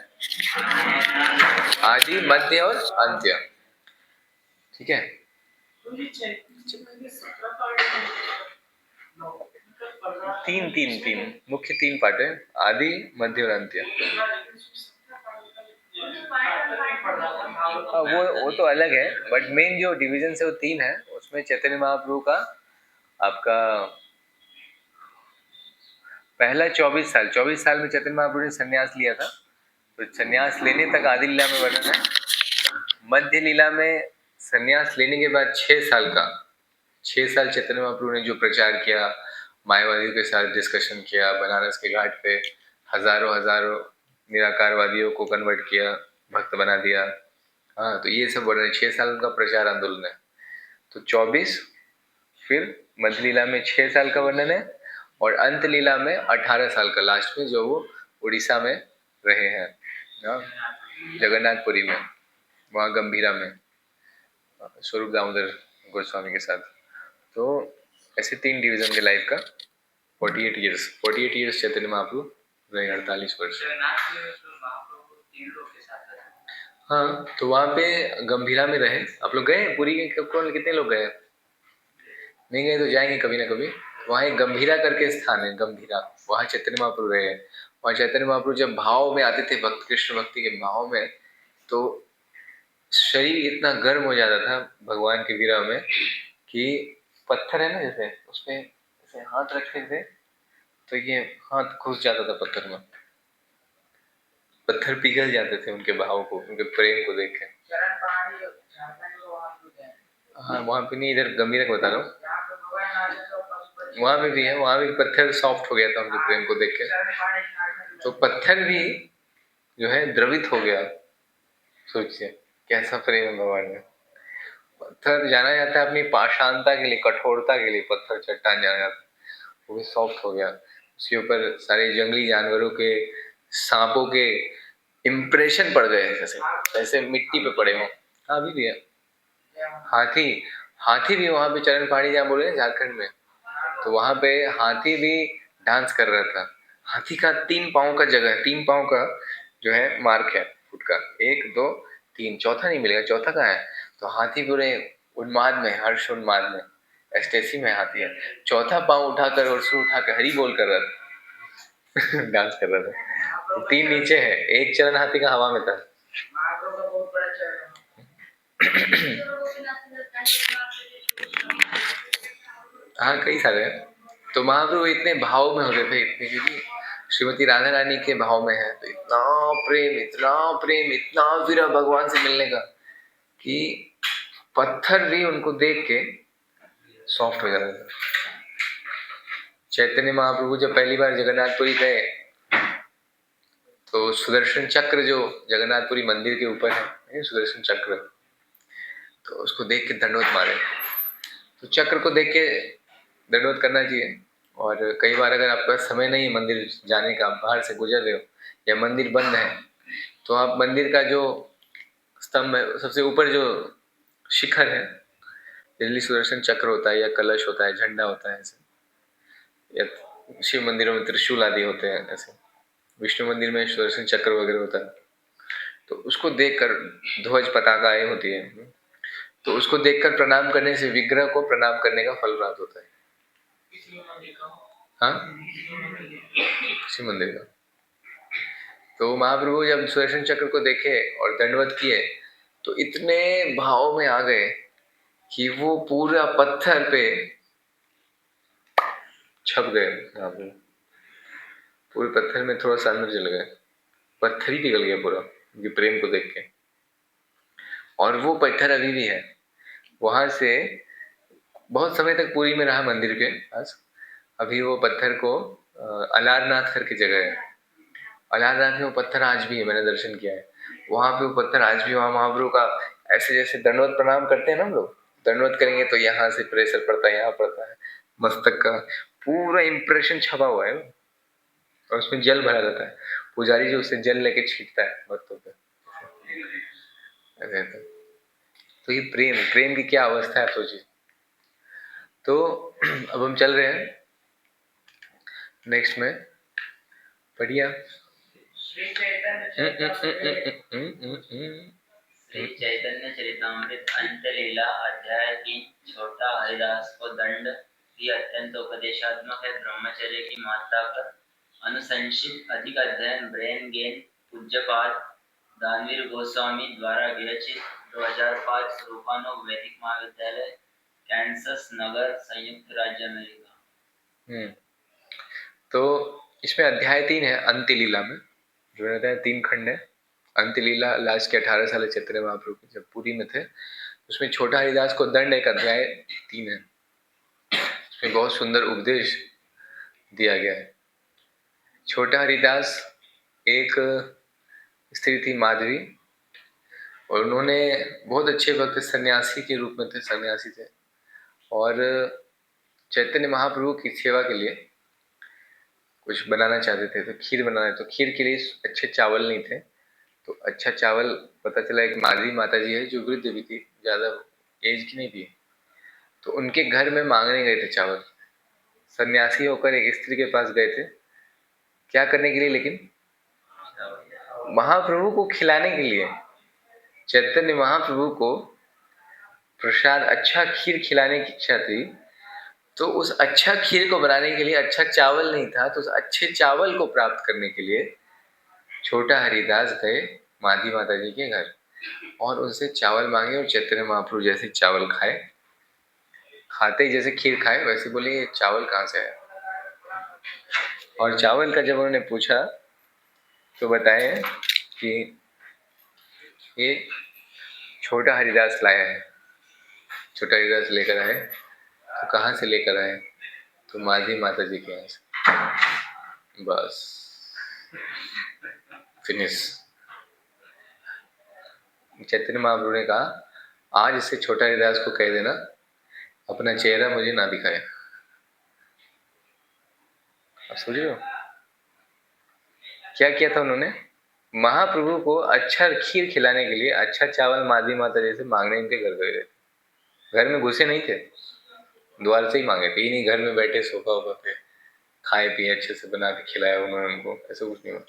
आदि, मध्य और अंत्य। ठीक है, तीन मुख्य 3 पार्ट है, आदि, मध्य और अंत्य। हाँ, वो तो अलग है, बट मेन जो डिवीजन है वो 3 है। उसमें चैतन्य महाप्रभु का आपका पहला 24 साल में चैतन्य महाप्रभु ने संन्यास लिया था, तो संन्यास लेने तक आदि लीला में वर्णन है। मध्य लीला में संन्यास लेने के बाद 6 साल चैतन्य महाप्रभु ने जो प्रचार किया, मायावादियों के साथ डिस्कशन किया, बनारस के घाट पे हजारों निराकारवादियों को कन्वर्ट किया, भक्त बना दिया। हाँ, तो ये सब वर्णन 6 साल का प्रचार आंदोलन है। तो 24, फिर मध्य लीला में 6 साल का वर्णन है, और अंत लीला में 18 साल का लास्ट में, जो वो उड़ीसा में रहे हैं, जगन्नाथपुरी में, वहाँ गंभीरा में स्वरूप दामोदर गोस्वामी के साथ। तो ऐसे 3 डिवीजन के लाइफ का 48 ईयर्स चैतन्य महाप्रभु रहे, 48 वर्ष। हाँ, तो वहाँ पे गंभीरा में रहे। आप लोग गए पुरी के? कौन कितने लोग गए? नहीं गए तो जाएंगे कभी ना कभी। वहाँ एक गंभीरा करके स्थान है, गंभीरा, वहाँ चैतन्य महाप्रभु रहे। वहाँ चैतन्य महाप्रभु जब भाव में आते थे, भक्त कृष्ण भक्ति के भाव में, तो शरीर इतना गर्म हो जाता था भगवान के विरह में कि पत्थर है ना, जैसे उसपे ऐसे हाथ रखते थे तो ये हाथ घुस जाता था पत्थर में, पत्थर पिघल जाते थे उनके भाव को, उनके प्रेम को देख के। हाँ, वहाँ पे नहीं, इधर गंभीरा को बता रहा हूँ, वहाँ पे भी है, वहाँ भी पत्थर सॉफ्ट हो गया था उनके प्रेम को देख के, तो पत्थर भी जो है द्रवित हो गया। सोचिए कैसा प्रेम है भगवान में। पत्थर जाना जाता है अपनी पाषाणता के लिए, कठोरता के लिए, पत्थर चट्टान जाना जाता है, वो भी सॉफ्ट हो गया। उसके ऊपर सारे जंगली जानवरों के, सांपों के इम्प्रेशन पड़ गए, जैसे मिट्टी पे पड़े हों। हाँ, अभी भी है। हाथी भी वहां पे, चरण पहाड़ी जहाँ बोले झारखंड में, तो वहां पे हाथी भी डांस कर रहा था। हाथी का 3 पाँव का जगह है, 3 पाँव का जो है मार्क है फुट का, 1 2 3, चौथा नहीं मिलेगा, चौथा कहाँ है? तो हाथी पूरे उन्माद में, हर्ष उन्माद में, एक्सटेसी में हाथी है, चौथा पाँव उठाकर और सिर उठाकर हरि बोल कर रहा था डांस कर रहा था। तो 3 नीचे है, 1 चरण हाथी का हवा में था। हाँ, कई सारे हैं। तो महाप्रभु इतने भाव में होते थे, इतने, क्योंकि श्रीमती राधा रानी के भाव में है, तो इतना प्रेम, इतना विरह भगवान से मिलने का कि पत्थर भी उनको देख के सॉफ्ट हो जाता था। चैतन्य महाप्रभु जब पहली बार जगन्नाथपुरी गए, तो सुदर्शन चक्र जो जगन्नाथपुरी मंदिर के ऊपर है, सुदर्शन चक्र, तो उसको देख के दंडवत मारे। तो चक्र को देख के दंडवत करना चाहिए। और कई बार अगर आपका समय नहीं है मंदिर जाने का, बाहर से गुजर रहे हो या मंदिर बंद है, तो आप मंदिर का जो स्तंभ है, सबसे ऊपर जो शिखर है, जनरली सुदर्शन चक्र होता है या कलश होता है, झंडा होता है ऐसे, या शिव मंदिरों में त्रिशूल आदि होते हैं ऐसे, विष्णु मंदिर में सुदर्शन चक्र वगैरह होता है। तो उसको देखकर, ध्वज पताकाएं होती है, तो उसको देखकर प्रणाम करने से विग्रह को प्रणाम करने का फल प्राप्त होता है। हाँ, शिव मंदिर का। तो महाप्रभु जब सुदर्शन चक्र को देखे और दंडवत किए, तो इतने भाव में आ गए कि वो पूरा पत्थर पे छप गए। पूरे पत्थर में थोड़ा सा अंदर चल गए, पत्थर ही पिघल गया पूरा उनके प्रेम को देख के। और वो पत्थर अभी भी है। वहां से बहुत समय तक पुरी में रहा मंदिर के पास। अभी वो पत्थर को अलारनाथ करके जगह है, अलारनाथ में वो पत्थर आज भी है, मैंने दर्शन किया है। वहां पे वो पत्थर आज भी, वहां महाप्रभु का ऐसे जैसे दंडवत प्रणाम करते हैं ना हम लोग, दंडवत करेंगे तो यहाँ से प्रेशर पड़ता है, यहाँ पड़ता है, मस्तक का पूरा इंप्रेशन छपा हुआ है, और उसमें जल भरा रहता है। पुजारी जो उससे जल लेके छींटता है भक्तों पे। तो ये प्रेम की क्या अवस्था है, सोचिए। तो अब हम चल रहे हैं नेक्स्ट में बढ़िया। श्री चैतन्य श्री चैतन्य चरितामृत अंत लीला अध्याय 3 छोटा हरिदास को दंड। ये अत्यंत उपदेशात्मक है। ब्रह्मचर्य की मात्रा पर अनुसंक्षिप्त अधिक अध्ययन ब्रेन गेन पूज्यपाद दानवीर गोस्वामी द्वारा विरचित 2005 स्वरूपानुग वैदिक महाविद्यालय कैंसस नगर संयुक्त राज्य अमेरिका। तो इसमें अध्याय 3 है अंत लीला में, जो रहता है 3 खंड है। अंत लीला लास्ट के 18 साल चैतन्य महाप्रभु के जब पुरी में थे, उसमें छोटा हरिदास को दंड एक अध्याय 3 है। उसमें बहुत सुंदर उपदेश दिया गया है। छोटा हरिदास एक स्त्री थी माधवी, और उन्होंने बहुत अच्छे वक्त सन्यासी के रूप में थे, सन्यासी थे, और चैतन्य महाप्रभु की सेवा के लिए कुछ बनाना चाहते थे। तो खीर बनाना, तो खीर के लिए अच्छे चावल नहीं थे। तो अच्छा चावल पता चला एक माधवी माता जी है जो वृद्ध भी थी, ज्यादा एज की नहीं थी, तो उनके घर में मांगने गए थे चावल। सन्यासी होकर एक स्त्री के पास गए थे, क्या करने के लिए? लेकिन महाप्रभु को खिलाने के लिए। चैतन्य महाप्रभु को प्रसाद अच्छा खीर खिलाने की इच्छा थी। तो उस अच्छा खीर को बनाने के लिए अच्छा चावल नहीं था, तो उस अच्छे चावल को प्राप्त करने के लिए छोटा हरिदास गए माधी माता जी के घर और उनसे चावल मांगे। और चैतन्य महाप्रभु जैसे चावल खाए, खाते ही जैसे खीर खाए वैसे बोले ये चावल कहाँ से आया। और चावल का जब उन्होंने पूछा तो बताए कि ये छोटा हरिदास लाया है। छोटा हरिदास लेकर आए। तो कहाँ से लेकर आए? तो माधी माता जी के यहाँ से। बस फिनिश। चैतन्य महाप्रभु ने कहा आज इसे छोटा हरिदास को कह देना अपना चेहरा मुझे ना दिखाए। आप समझ रहे हो क्या किया था उन्होंने? महाप्रभु को अच्छा खीर खिलाने के लिए अच्छा चावल माधी माता जी से मांगने इनके घर गए थे। घर में घुसे नहीं थे, द्वार से ही मांगे थे। ये नहीं घर में बैठे सोफा वोफा पे खाए पिए अच्छे से बना के खिलाया उन्होंने उनको, ऐसा कुछ नहीं हुआ।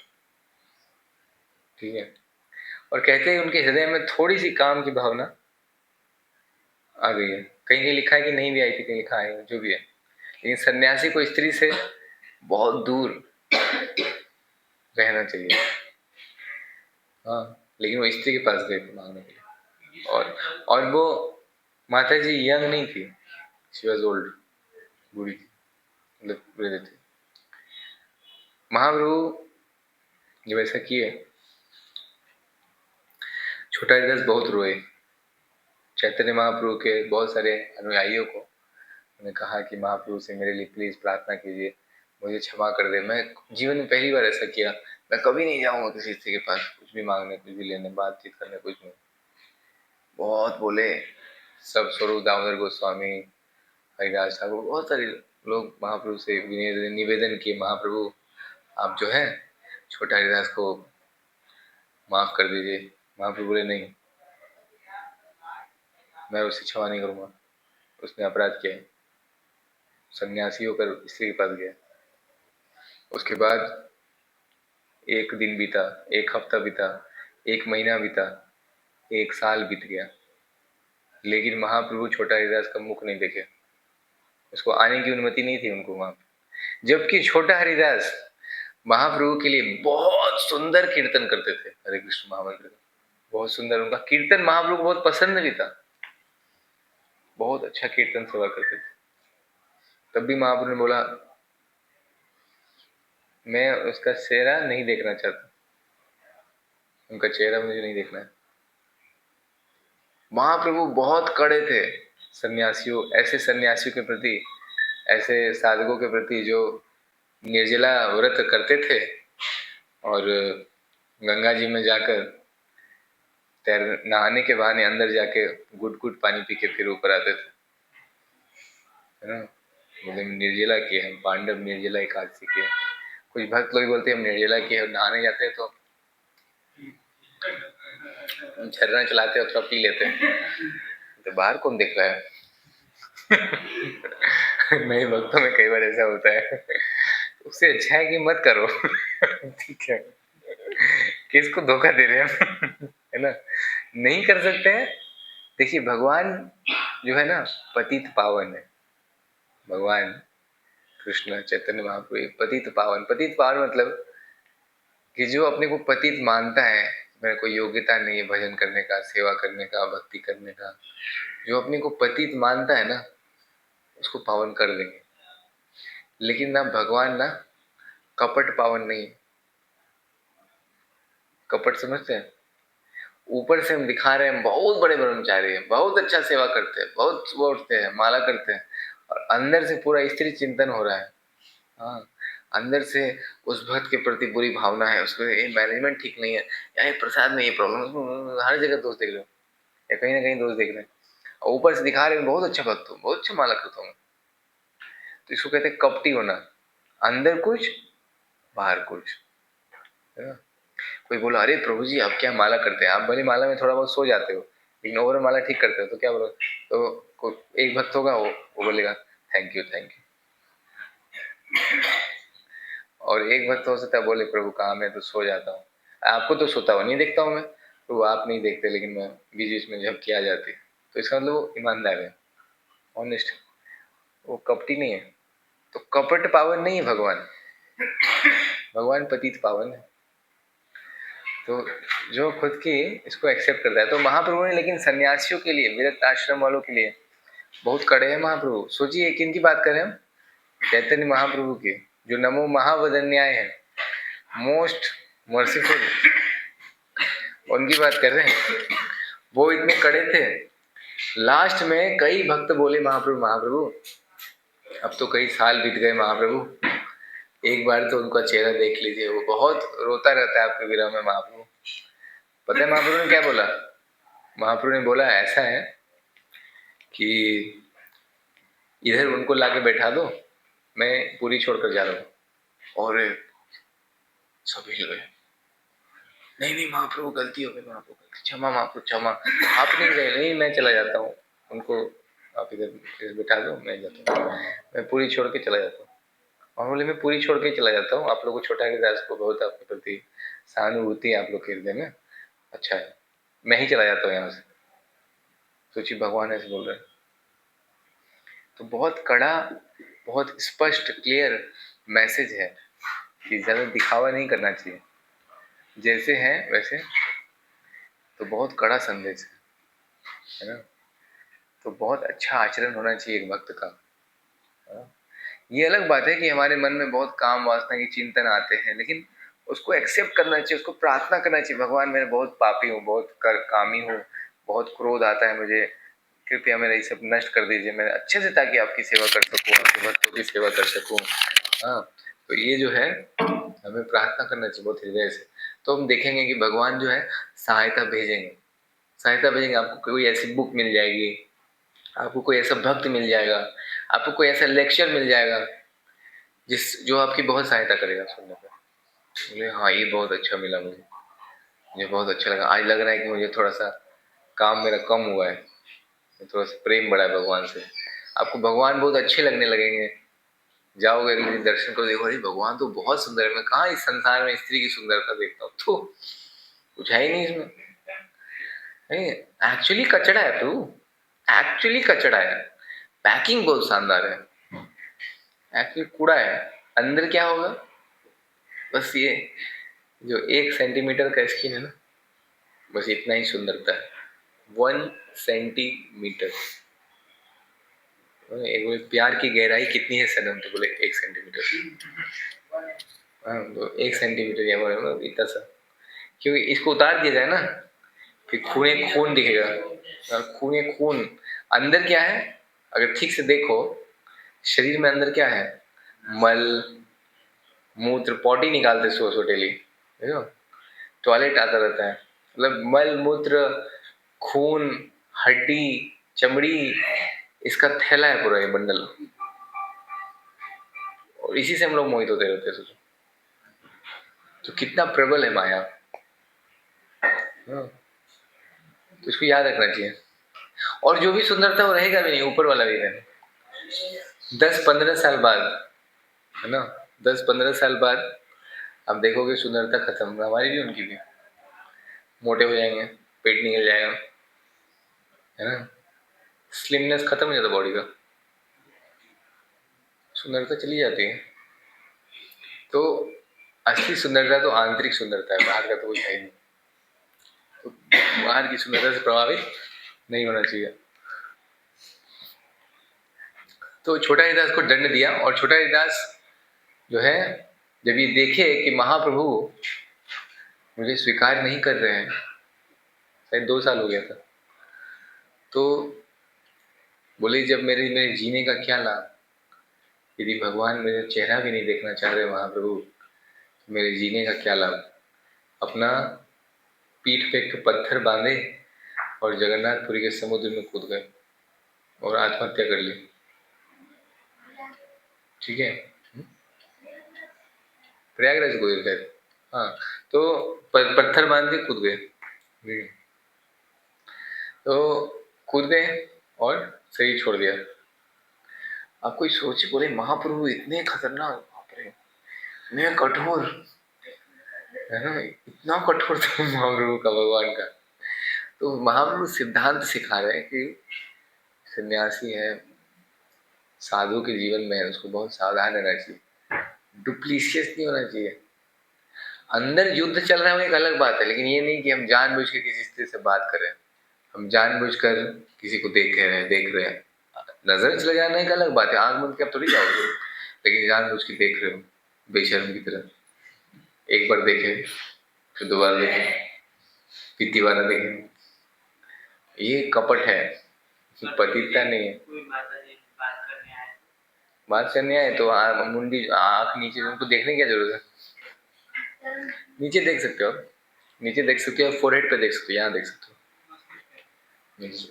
ठीक है। और कहते हैं उनके हृदय में थोड़ी सी काम की भावना आ गई है। कहीं कहीं लिखा है कि नहीं भी आई थी, कहीं लिखा है जो भी है। लेकिन सन्यासी को स्त्री से बहुत दूर रहना चाहिए। हाँ, लेकिन वो स्त्री के पास गए थे मांगने के लिए। और वो माता जी यंग नहीं थी, शी वॉज ओल्ड, बूढ़ी थी, मतलब वृद्ध थी। महाप्रभु जब ऐसा किए, छोटा हरिदास बहुत रोए। चैतन्य महाप्रभु के बहुत सारे अनुयायियों को उन्होंने कहा कि महाप्रभु से मेरे लिए प्लीज प्रार्थना कीजिए, मुझे क्षमा कर दे। मैं जीवन में पहली बार ऐसा किया, मैं कभी नहीं जाऊंगा किसी स्त्री के पास कुछ भी मांगने, कुछ भी लेने, बातचीत करने, कुछ नहीं। बहुत बोले सब, स्वरूप दामोदर गोस्वामी, हरिदास ठाकुर, बहुत सारे लोग महाप्रभु से निवेदन किए, महाप्रभु आप जो है छोटा हरिदास को माफ कर दीजिए। महाप्रभु बोले नहीं, मैं उसे क्षमा नहीं करूंगा, उसने अपराध किया है। सन्यासी होकर स्त्री के पास गया। उसके बाद एक दिन बीता, एक हफ्ता बीता, एक महीना बीता, एक साल बीत गया, लेकिन महाप्रभु छोटा हरिदास का मुख नहीं देखे। उसको आने की अनुमति नहीं थी उनको वहां पे। जबकि छोटा हरिदास महाप्रभु के लिए बहुत सुंदर कीर्तन करते थे, हरे कृष्ण महामंत्र का बहुत सुंदर। उनका कीर्तन महाप्रभु को बहुत पसंद भी था, बहुत अच्छा कीर्तन सेवा करते थे। तब भी महाप्रभु ने बोला मैं उसका चेहरा नहीं देखना चाहता, उनका चेहरा मुझे नहीं देखना है। महाप्रभु बहुत कड़े थे सन्यासियों, ऐसे सन्यासियों के प्रति, ऐसे साधकों के प्रति जो निर्जला व्रत करते थे और गंगा जी में जाकर नहाने के बहाने अंदर जाके गुट गुट पानी पी के फिर ऊपर आते थे, है ना। बोले निर्जला किए हम, पांडव निर्जला एकादशी किए। कुछ भक्त लोग बोलते हैं हम निर्जला किए, नहाने जाते हैं तो झरना चलाते हैं और थोड़ा पी लेते हैं, तो बाहर कौन देख रहा है। नए भक्तों में कई बार ऐसा होता है, उससे अच्छा है कि मत करो। ठीक है, किसको धोखा दे रहे हैं हम? है ना, नहीं कर सकते हैं। देखिए भगवान जो है ना पतित पावन है। भगवान कृष्ण चैतन्य महाप्रभु पतित पावन मतलब कि जो अपने को पतित मानता है, मेरे को योग्यता नहीं है भजन करने का, सेवा करने का, भक्ति करने का, जो अपने को पतित मानता है ना उसको पावन कर देंगे। लेकिन ना भगवान ना कपट पावन नहीं है। कपट समझते हैं? ऊपर से हम दिखा रहे हैं बहुत बड़े ब्रह्मचारी हैं, बहुत अच्छा सेवा करते हैं, बहुत सुबह उठते हैं, माला करते हैं, और अंदर से पूरा स्त्री चिंतन हो रहा है। हाँ, अंदर से उस भक्त के प्रति बुरी भावना है, उसको ये मैनेजमेंट ठीक नहीं है, या ये प्रसाद में ये प्रॉब्लम, हर जगह दोष देख रहे हो या कहीं ना कहीं दोष देख रहे हैं, और ऊपर से दिखा रहे हैं बहुत अच्छा भक्त हूँ, बहुत अच्छा माला करता हूँ। तो इसको कहते हैं कपटी होना, अंदर कुछ बाहर कुछ, है ना। कोई बोला अरे प्रभु जी आप क्या माला करते हैं, आप भले माला में थोड़ा बहुत सो जाते हो लेकिन ओवर माला ठीक करते हो, तो क्या बोलो, तो एक भक्त होगा वो बोलेगा थैंक यू थैंक यू, और एक भक्त हो सकता है बोले प्रभु काम है तो सो जाता हूँ, आपको तो सोता हुआ नहीं देखता हूँ मैं, तो आप नहीं देखते लेकिन मैं बीच बीच में जब किया जाती, तो इसका मतलब वो ईमानदार है, ऑनेस्ट, वो कपटी नहीं है। तो कपट पावन नहीं है भगवान, भगवान पतित पावन है। तो जो खुद की इसको एक्सेप्ट करता है, तो महाप्रभु ने लेकिन सन्यासियों के लिए, विरक्त आश्रम वालों के लिए बहुत कड़े हैं महाप्रभु। सोचिए किन की बात करें हम, चैतन्य महाप्रभु की, जो नमो महावदन्याय है, मोस्ट मर्सीफुल, उनकी बात कर रहे हैं। वो इतने कड़े थे, लास्ट में कई भक्त बोले महाप्रभु महाप्रभु अब तो कई साल बीत गए महाप्रभु, एक बार तो उनका चेहरा देख लीजिए, वो बहुत रोता रहता है आपके विरह में महाप्रभु। पता है महाप्रभु ने क्या बोला? महाप्रभु ने बोला ऐसा है कि इधर उनको लाके बैठा दो, मैं पूरी छोड़कर जा रहा हूँ। और सभी हिल गए, नहीं नहीं महाप्रभु गलती हो गई, महाप्रभु गलती, क्षमा महाप्रभु क्षमा, आप नहीं गए, नहीं मैं चला जाता हूँ, उनको आप इधर बैठा दो, मैं जाता हूँ, मैं पूरी छोड़ के चला जाता हूँ। और बोले मैं पूरी छोड़ के चला जाता हूँ, आप लोग को छोटा हरिदास को बहुत आपके प्रति सहानुभूति है आप लोग के हृदय में, अच्छा है मैं ही चला जाता हूँ यहाँ से। सोचिए भगवान ऐसे बोल रहे हैं, तो बहुत कड़ा, बहुत स्पष्ट क्लियर मैसेज है कि ज़्यादा दिखावा नहीं करना चाहिए, जैसे हैं वैसे, तो बहुत कड़ा संदेश है ना। तो बहुत अच्छा आचरण होना चाहिए एक भक्त का, है ना? ये अलग बात है कि हमारे मन में बहुत काम वासना की चिंतन आते हैं, लेकिन उसको एक्सेप्ट करना चाहिए, उसको प्रार्थना करना चाहिए, भगवान मैं बहुत पापी हूँ, बहुत कामी हूँ, बहुत क्रोध आता है मुझे, कृपया मेरा ये सब नष्ट कर दीजिए, मैं अच्छे से ताकि आपकी सेवा कर सकूँ, आपके भक्तों की सेवा कर सकूँ। हाँ, तो ये जो है हमें प्रार्थना करना चाहिए बहुत हृदय से, तो हम देखेंगे कि भगवान जो है सहायता भेजेंगे, सहायता भेजेंगे। आपको कोई ऐसी बुक मिल जाएगी, आपको कोई ऐसा भक्त मिल जाएगा, आपको कोई ऐसा लेक्चर मिल जाएगा जो आपकी बहुत सहायता करेगा सुनने पर। बोले हाँ ये बहुत अच्छा मिला मुझे बहुत अच्छा लगा, आज लग रहा है कि मुझे थोड़ा सा काम मेरा कम हुआ है, थोड़ा सा प्रेम बढ़ा है भगवान से। आपको भगवान बहुत अच्छे लगने लगेंगे, जाओगे अगले दिन दर्शन करो, देखो अरे भगवान तो बहुत सुंदर है, मैं कहाँ इस संसार में स्त्री की सुंदरता देखता हूँ, तो कुछ है ही नहीं इसमें, एक्चुअली कचड़ा है तू, एक्चुअली कचड़ा है, पैकिंग बहुत शानदार है, एक्चुअली कूड़ा है, अंदर क्या होगा, बस ये जो 1 सेंटीमीटर का स्किन है ना, बस इतना ही सुंदरता है, 1 सेंटीमीटर। एक बोले प्यार की गहराई कितनी है सनम, तो बोले 1 सेंटीमीटर। हाँ तो 1 सेंटीमीटर या बोले इतना सा, क्योंकि इसको उतार दिया जाए ना फिर खूने खून दिखेगा, खूने खून, अंदर क्या है अगर ठीक से देखो, शरीर में अंदर क्या है, मल मूत्र, पॉटी निकालते सो डेली, देखो टॉयलेट आता रहता है, मतलब मल मूत्र खून हड्डी चमड़ी, इसका थैला है पूरा ये बंडल, और इसी से हम लोग मोहित होते रहते हैं। सोचो तो कितना प्रबल है माया। हाँ, तो इसको याद रखना चाहिए, और जो भी सुंदरता वो रहेगा भी नहीं, ऊपर वाला भी है, 10-15 साल बाद, है ना, 10-15 साल बाद आप देखोगे सुंदरता खत्म, हमारी भी उनकी भी। मोटे हो जाएंगे, पेट निकल जाएगा, है ना, स्लिमनेस खत्म हो जाता बॉडी का, सुंदरता चली जाती है। तो असली सुंदरता तो आंतरिक सुंदरता है, बाहर का तो कुछ है ही नहीं। तो बाहर की सुंदरता से प्रभावित नहीं होना चाहिए। तो छोटा हरिदास को दंड दिया, और छोटा हरिदास जो है जब ये देखे कि महाप्रभु मुझे स्वीकार नहीं कर रहे हैं, शायद 2 साल हो गया था, तो बोले जब मेरे जीने का क्या लाभ, यदि भगवान मेरा चेहरा भी नहीं देखना चाह रहे महाप्रभु, तो मेरे जीने का क्या लाभ। अपना पीठ पे एक पत्थर बांधे और जगन्नाथपुरी के समुद्र में कूद गए और आत्महत्या कर ली। ठीक है, प्रयागराज को गए, हाँ, तो पत्थर बांध के कूद गए, तो कूद गए और शरीर छोड़ दिया। आप कोई सोच, बोले महाप्रभु इतने खतरनाक, बाप रे, इतने कठोर, है ना, इतना कठोर था महाप्रभु का, भगवान का। तो महाप्रभु सिद्धांत सिखा रहे हैं कि सन्यासी है, साधु के जीवन में है, उसको बहुत सावधान रहना चाहिए, डुप्लीशियस नहीं होना चाहिए। अंदर युद्ध चल रहा है वो एक अलग बात है, लेकिन ये नहीं कि हम जानबूझ के किसी स्त्री से बात करें, हम जानबूझकर किसी को देख रहे हैं। नजर चले जाना एक अलग बात है, आंख बंद के आप थोड़ी जाओगे, लेकिन जानबूझ के देख रहे हो बेशर्म की तरह, एक बार देखे, फिर दोबारा देखे, फिर तीसरा देखे, ये कपट है, पतिता नहीं है। कोई माता जी बात करने आए तो मुंडी आंख नीचे, उनको देखने की क्या जरूरत है, नीचे देख सकते हो, नीचे देख सकते हो, फोरहेड पे देख सकते हो, यहाँ देख सकते हो,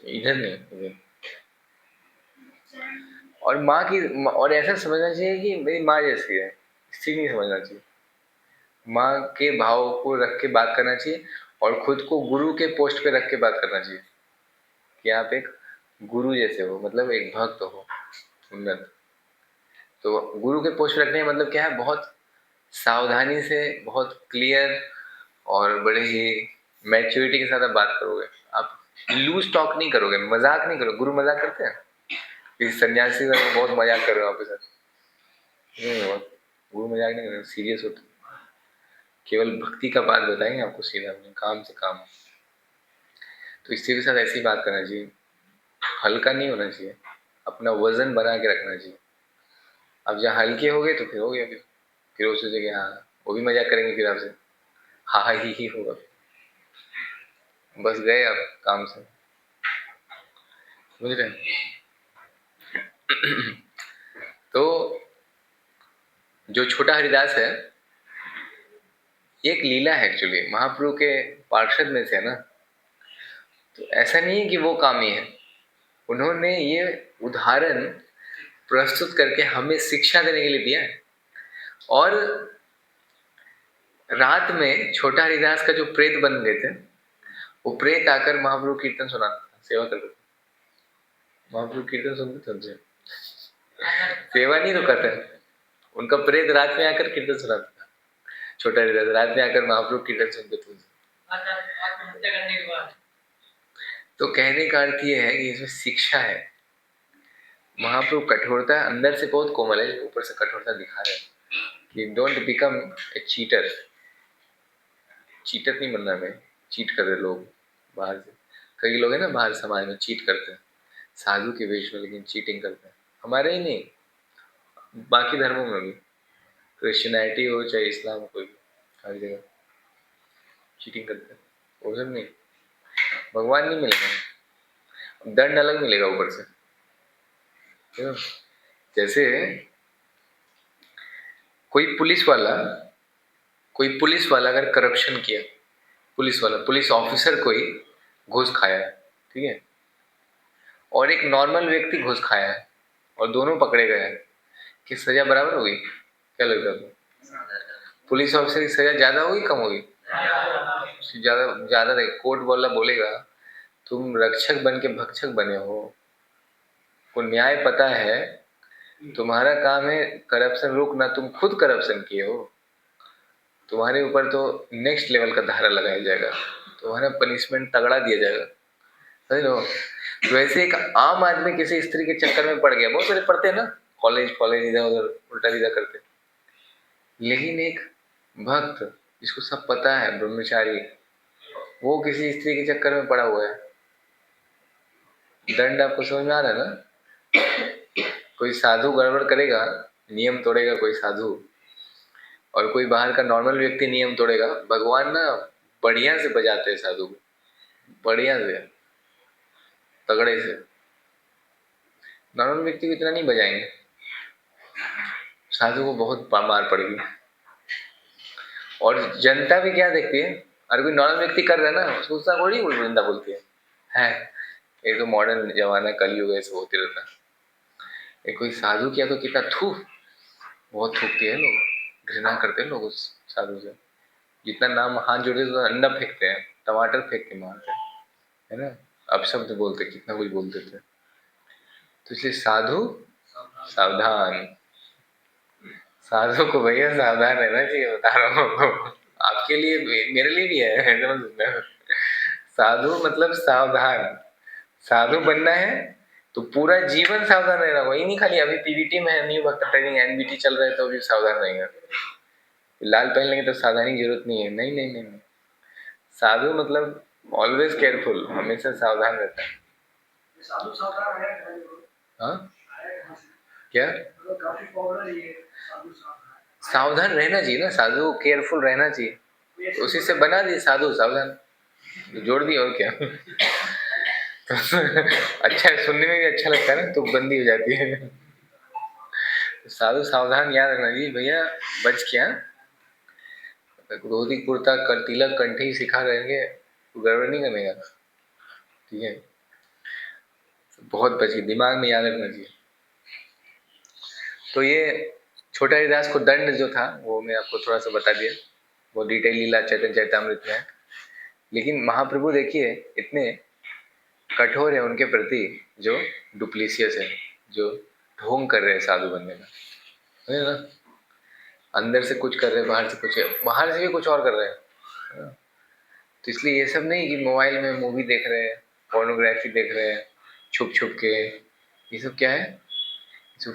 इधर नहीं, इधर। और माँ की, और ऐसा समझना चाहिए कि मेरी माँ जैसी है, स्त्री नहीं समझना चाहिए। माँ के भाव को रख के बात करना चाहिए, और खुद को गुरु के पोस्ट पे रख के बात करना चाहिए कि आप एक गुरु जैसे हो, मतलब एक भक्त हो, उन्नत। तो गुरु के पोस्ट पे रखने का मतलब क्या है, बहुत सावधानी से, बहुत क्लियर और बड़े ही मैच्योरिटी के साथ आप बात करोगे। आप लूज टॉक नहीं करोगे, मजाक नहीं करोगे। गुरु मजाक करते हैं, किसी सन्यासी का बहुत मजाक कर रहे हो आपके साथ, नहीं होगा। गुरु मजाक नहीं करेंगे, सीरियस होते, केवल भक्ति का बात बताएंगे आपको सीधा, अपने काम से काम। तो स्त्री के साथ ऐसी ही बात करना चाहिए, हल्का नहीं होना चाहिए, अपना वजन बना के रखना चाहिए। अब जहाँ हल्के हो गए तो फिर हो गया, फिर वो सोचेंगे हाँ, वो भी मजाक करेंगे फिर आपसे, हाँ ही होगा, बस गए आप काम से, समझ रहे हैं। तो जो छोटा हरिदास है, एक लीला है एक्चुअली, महाप्रभु के पार्षद में से है ना, तो ऐसा नहीं है कि वो कामी है, उन्होंने ये उदाहरण प्रस्तुत करके हमें शिक्षा देने के लिए दिया है। और रात में छोटा हरिदास का जो प्रेत बन गए थे, वो प्रेत आकर महाप्रभु कीर्तन सुनाता था, सेवा करता था। महाप्रभु कीर्तन सुनते थे उनसे, सेवा नहीं रुकाते, उनका प्रेत रात में आकर कीर्तन सुनाता था। छोटा हरिदास रात में आकर महाप्रभु कीर्तन सुनते थे उनसे। आत्महत्या करने के बाद। तो कहने का अर्थ ये है कि इसमें शिक्षा है। महाप्रभु कठोरता अंदर से बहुत कोमल है, ऊपर से कठोरता दिखा रहे हैं कि don't become a cheater. Cheater नहीं बनना मैं, चीट कर रहे लोग बाहर से, कई लोग हैं ना बाहर समाज में चीट करते हैं, साधु के वेश में, लेकिन चीटिंग करते हैं। हमारे ही नहीं, बाकी धर्मों में भी, क्रिश्चियनिटी हो चाहे इस्लाम, कोई हर जगह चीटिंग करते हैं। वो सब नहीं, भगवान नहीं मिलेगा, दंड अलग मिलेगा ऊपर से। जैसे कोई पुलिस वाला अगर करप्शन किया, पुलिस ऑफिसर कोई घूस खाया है, ठीक है, और एक नॉर्मल व्यक्ति घूस खाया है, और दोनों पकड़े गए हैं, कि सजा बराबर होगी? क्या लगता है? पुलिस ऑफिसर की सजा ज्यादा होगी कम होगी? ज्यादा रहेगी। कोर्ट बोलेगा तुम रक्षक बन के भक्षक बने हो, को न्याय पता है, तुम्हारा काम है करप्शन रोकना, तुम खुद करप्शन किए हो, तुम्हारे ऊपर तो नेक्स्ट लेवल का धारा लगाया जाएगा, तुम्हारा पनिशमेंट तगड़ा दिया जाएगा, समझ लो। तो वैसे एक आम आदमी किसी स्त्री के चक्कर में पड़ गया, बहुत सारे पढ़ते हैं ना, कॉलेज कॉलेज इधर उधर उल्टा सीधा करते, लेकिन एक भक्त जिसको सब पता है, ब्रह्मचारी, वो किसी स्त्री के चक्कर में पड़ा हुआ है, दंड आपको समझ में आ रहा है ना। कोई साधु गड़बड़ करेगा, नियम तोड़ेगा कोई साधु, और कोई बाहर का नॉर्मल व्यक्ति नियम तोड़ेगा, भगवान ना बढ़िया से बजाते हैं साधु को, बढ़िया से, तगड़े से। नॉर्मल व्यक्ति को इतना नहीं बजाएंगे, साधु को बहुत मार पड़ेगी। और जनता भी क्या देखती है, अगर कोई नॉर्मल व्यक्ति कर रहा है ना, उसको उसका थोड़ी वृंदा बोलती है ये तो मॉडर्न जमाना, कलयुग ऐसे होते रहता है। ये कोई साधु किया तो कितना थू, बहुत थूकती है, लोग घृणा करते हैं लोग उस साधु से, जितना नाम हाथ जोड़ते तो अंडा फेंकते हैं, टमाटर फेंक के मारते हैं, है ना, अपशब्द बोलते, कितना कुछ बोल देते। तो इसलिए साधु सावधान, साधु को भैया सावधान रहना चाहिए, बता रहा हूँ आपके लिए भी, मेरे लिए भी है। साधु मतलब सावधान, साधु बनना है तो पूरा जीवन सावधान रहना, वही नहीं खाली अभी पीवीटी में है, न्यू भक्त ट्रेनिंग एनबीटी चल रहा है तो भी सावधान रहेंगे, लाल पहन लेंगे तो सावधानी की जरूरत नहीं है, नहीं नहीं नहीं, नहीं। साधु मतलब ऑलवेज केयरफुल, हमेशा सावधान रहता है। साधु सावधान है। हाँ क्या, काफी पॉपुलर है साधु सावधान रहना चाहिए ना, साधु केयरफुल रहना चाहिए, तो उसी से बना दिए साधु सावधान, जोड़ दिए और क्या। अच्छा सुनने में भी अच्छा लगता है ना, तो बंदी हो जाती है। साधु सावधान याद रखना जी भैया, बच क्या, धोती कुर्ता कर तिलक कंठी सिखा रहेंगे तो गड़बड़ नहीं करेगा, ठीक है, बहुत बची, दिमाग में याद रखना चाहिए। तो ये छोटा हरिदास को दंड जो था वो मैं आपको थोड़ा सा बता दिया, वो डिटेल लीला चैतन्य चैतामृत में है। लेकिन महाप्रभु देखिए इतने कठोर है उनके प्रति, जो डुप्लीसियस है, जो ढोंग कर रहे हैं साधु बनने का, है ना, अंदर से कुछ कर रहे हैं, बाहर से कुछ, बाहर से भी कुछ और कर रहे हैं। तो इसलिए ये सब नहीं कि मोबाइल में मूवी देख रहे हैं, पोर्नोग्राफी देख रहे हैं छुप छुप के, ये सब क्या है, सब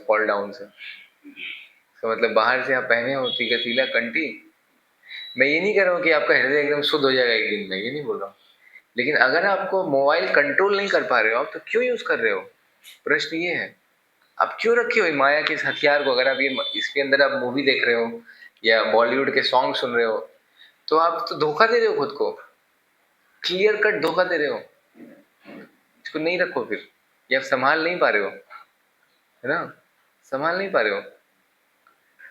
फॉल डाउन से। तो मतलब बाहर से आप पहने हो तीला कंठी, मैं ये नहीं कह रहा हूँ कि आपका हृदय एकदम शुद्ध हो जाएगा एक दिन में, ये नहीं बोल रहा हूँ, लेकिन अगर आपको मोबाइल कंट्रोल नहीं कर पा रहे हो आप, तो क्यों यूज कर रहे हो, प्रश्न ये है, आप क्यों रखे हो माया के इस हथियार को। अगर आप ये इसके अंदर आप मूवी देख रहे हो या बॉलीवुड के सॉन्ग सुन रहे हो, तो आप तो धोखा दे रहे हो खुद को, क्लियर कट धोखा दे रहे हो। इसको नहीं रखो फिर, ये आप संभाल नहीं पा रहे हो, है ना, संभाल नहीं पा रहे हो।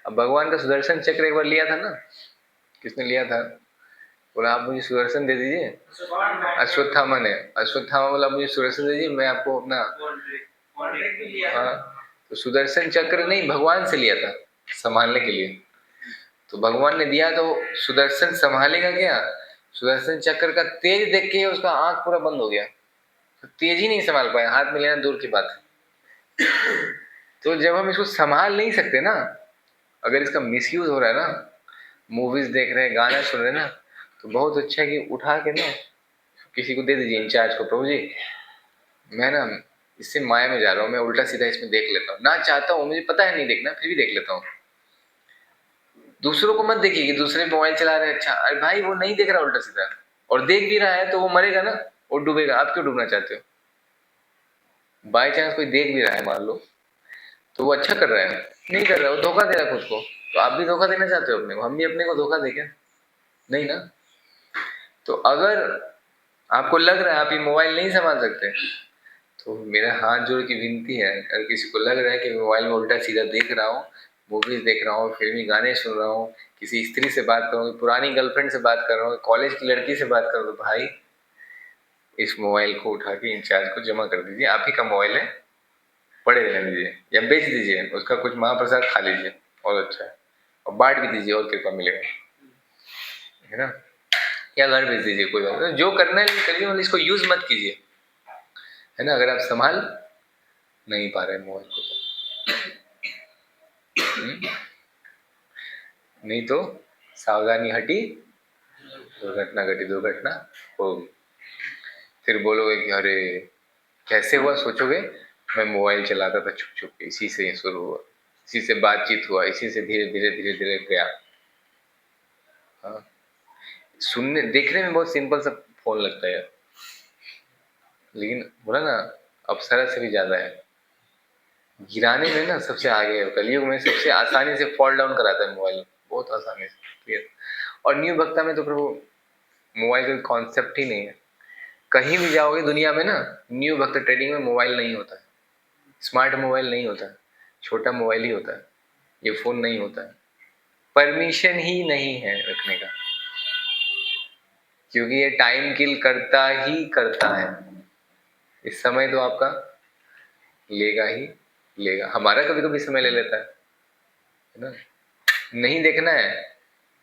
अब भगवान का सुदर्शन चक्र एक बार लिया था ना, किसने लिया था, बोला आप मुझे सुदर्शन दे दीजिए, अश्वत्थामा ने, अश्वत्थामा बोला मुझे सुदर्शन दे दीजिए, मैं आपको अपना, हाँ, तो सुदर्शन चक्र नहीं भगवान से लिया था संभालने के लिए, तो भगवान ने दिया तो सुदर्शन संभालेगा क्या, सुदर्शन चक्र का तेज देख के उसका आंख पूरा बंद हो गया, तो तेज ही नहीं संभाल पाया, हाथ में लेना दूर की बात है। तो जब हम इसको संभाल नहीं सकते ना, अगर इसका मिसयूज हो रहा है ना, मूवीज देख रहे हैं, गाना सुन रहे हैं ना, तो बहुत अच्छा है कि उठा के ना किसी को दे दीजिए, इंचार्ज को, प्रभु जी मैं ना इससे माया में जा रहा हूँ, मैं उल्टा सीधा इसमें देख लेता हूँ, ना चाहता हूँ, मुझे पता है नहीं देखना, फिर भी देख लेता हूँ। दूसरों को मत देखिए कि दूसरे मोबाइल चला रहे हैं, अच्छा अरे भाई वो नहीं देख रहा उल्टा सीधा, और देख भी रहा है तो वो मरेगा ना, वो डूबेगा, आप क्यों डूबना चाहते हो। बाई चांस कोई देख भी रहा है मान लो, तो वो अच्छा कर रहा है, नहीं कर रहा है, वो धोखा दे रहा है खुद को, तो आप भी धोखा देना चाहते हो अपने को, हम भी अपने को धोखा दें क्या, नहीं ना। तो अगर आपको लग रहा है आप ये मोबाइल नहीं संभाल सकते, तो मेरा हाथ जोड़ की विनती है, अगर किसी को लग रहा है कि मोबाइल में उल्टा सीधा देख रहा हूँ, मूवीज देख रहा हूँ, फिल्मी गाने सुन रहा हूँ, किसी स्त्री से बात कर रहा हूँ, पुरानी गर्लफ्रेंड से बात कर रहा हूँ, कॉलेज की लड़की से बात कर रहा हूँ, तो भाई इस मोबाइल को उठा के इंचार्ज को जमा कर दीजिए, आप ही का मोबाइल है, पड़े रहने दीजिए या बेच दीजिए, उसका कुछ महाप्रसाद खा लीजिए और अच्छा है, और बांट भी दीजिए और कृपा मिलेगा, है ना, या घर भेज दीजिए, कोई बात नहीं, जो करना है करिए, मतलब इसको यूज मत कीजिए, है ना, अगर आप संभाल नहीं पा रहे मोबाइल को। नहीं तो सावधानी हटी दुर्घटना घटी, दुर्घटना होगी। फिर बोलोगे कि अरे कैसे हुआ, सोचोगे मैं मोबाइल चलाता था छुप छुप के, इसी से शुरू हुआ, इसी से बातचीत हुआ, इसी से धीरे धीरे धीरे धीरे गया। हाँ, सुनने देखने में बहुत सिंपल सा फोन लगता है यार, लेकिन बोला ना अप्सरा से भी ज्यादा है, गिराने में ना सबसे आगे है। कलयुग में सबसे आसानी से फॉल डाउन कराता है मोबाइल, बहुत आसानी से, क्लियर। और न्यू भक्ता में तो प्रभु मोबाइल का कॉन्सेप्ट ही नहीं है। कहीं भी जाओगे दुनिया में ना, न्यू भक्त ट्रेडिंग में मोबाइल नहीं होता है, स्मार्ट मोबाइल नहीं होता है, छोटा मोबाइल ही होता है, ये फोन नहीं होता है, परमिशन ही नहीं है रखने का, क्योंकि ये टाइम किल करता ही करता है। इस समय तो आपका लेगा ही लेगा, हमारा कभी कभी समय ले लेता है ना। नहीं देखना है,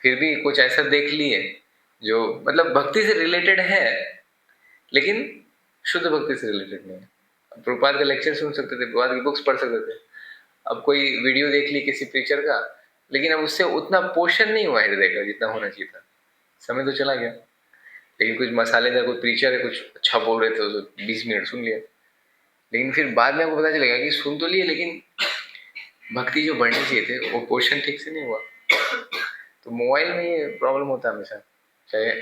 फिर भी कुछ ऐसा देख लिए जो मतलब भक्ति से रिलेटेड है, लेकिन शुद्ध भक्ति से रिलेटेड नहीं है। प्रभुपाद का लेक्चर सुन सकते थे, प्रभुपाद की बुक्स पढ़ सकते थे। अब कोई वीडियो देख ली किसी पिक्चर का, लेकिन अब उससे उतना पोषण नहीं हुआ हृदय का जितना होना चाहिए था। समय तो चला गया, लेकिन कुछ मसालेदार कोई प्रीचर है, कुछ अच्छा बोल रहे थे तो 20 मिनट सुन लिया, लेकिन फिर बाद में आपको पता चलेगा कि सुन तो लिए, लेकिन भक्ति जो बढ़नी चाहिए थे वो पोषण ठीक से नहीं हुआ। तो मोबाइल में ये प्रॉब्लम होता है हमेशा, चाहे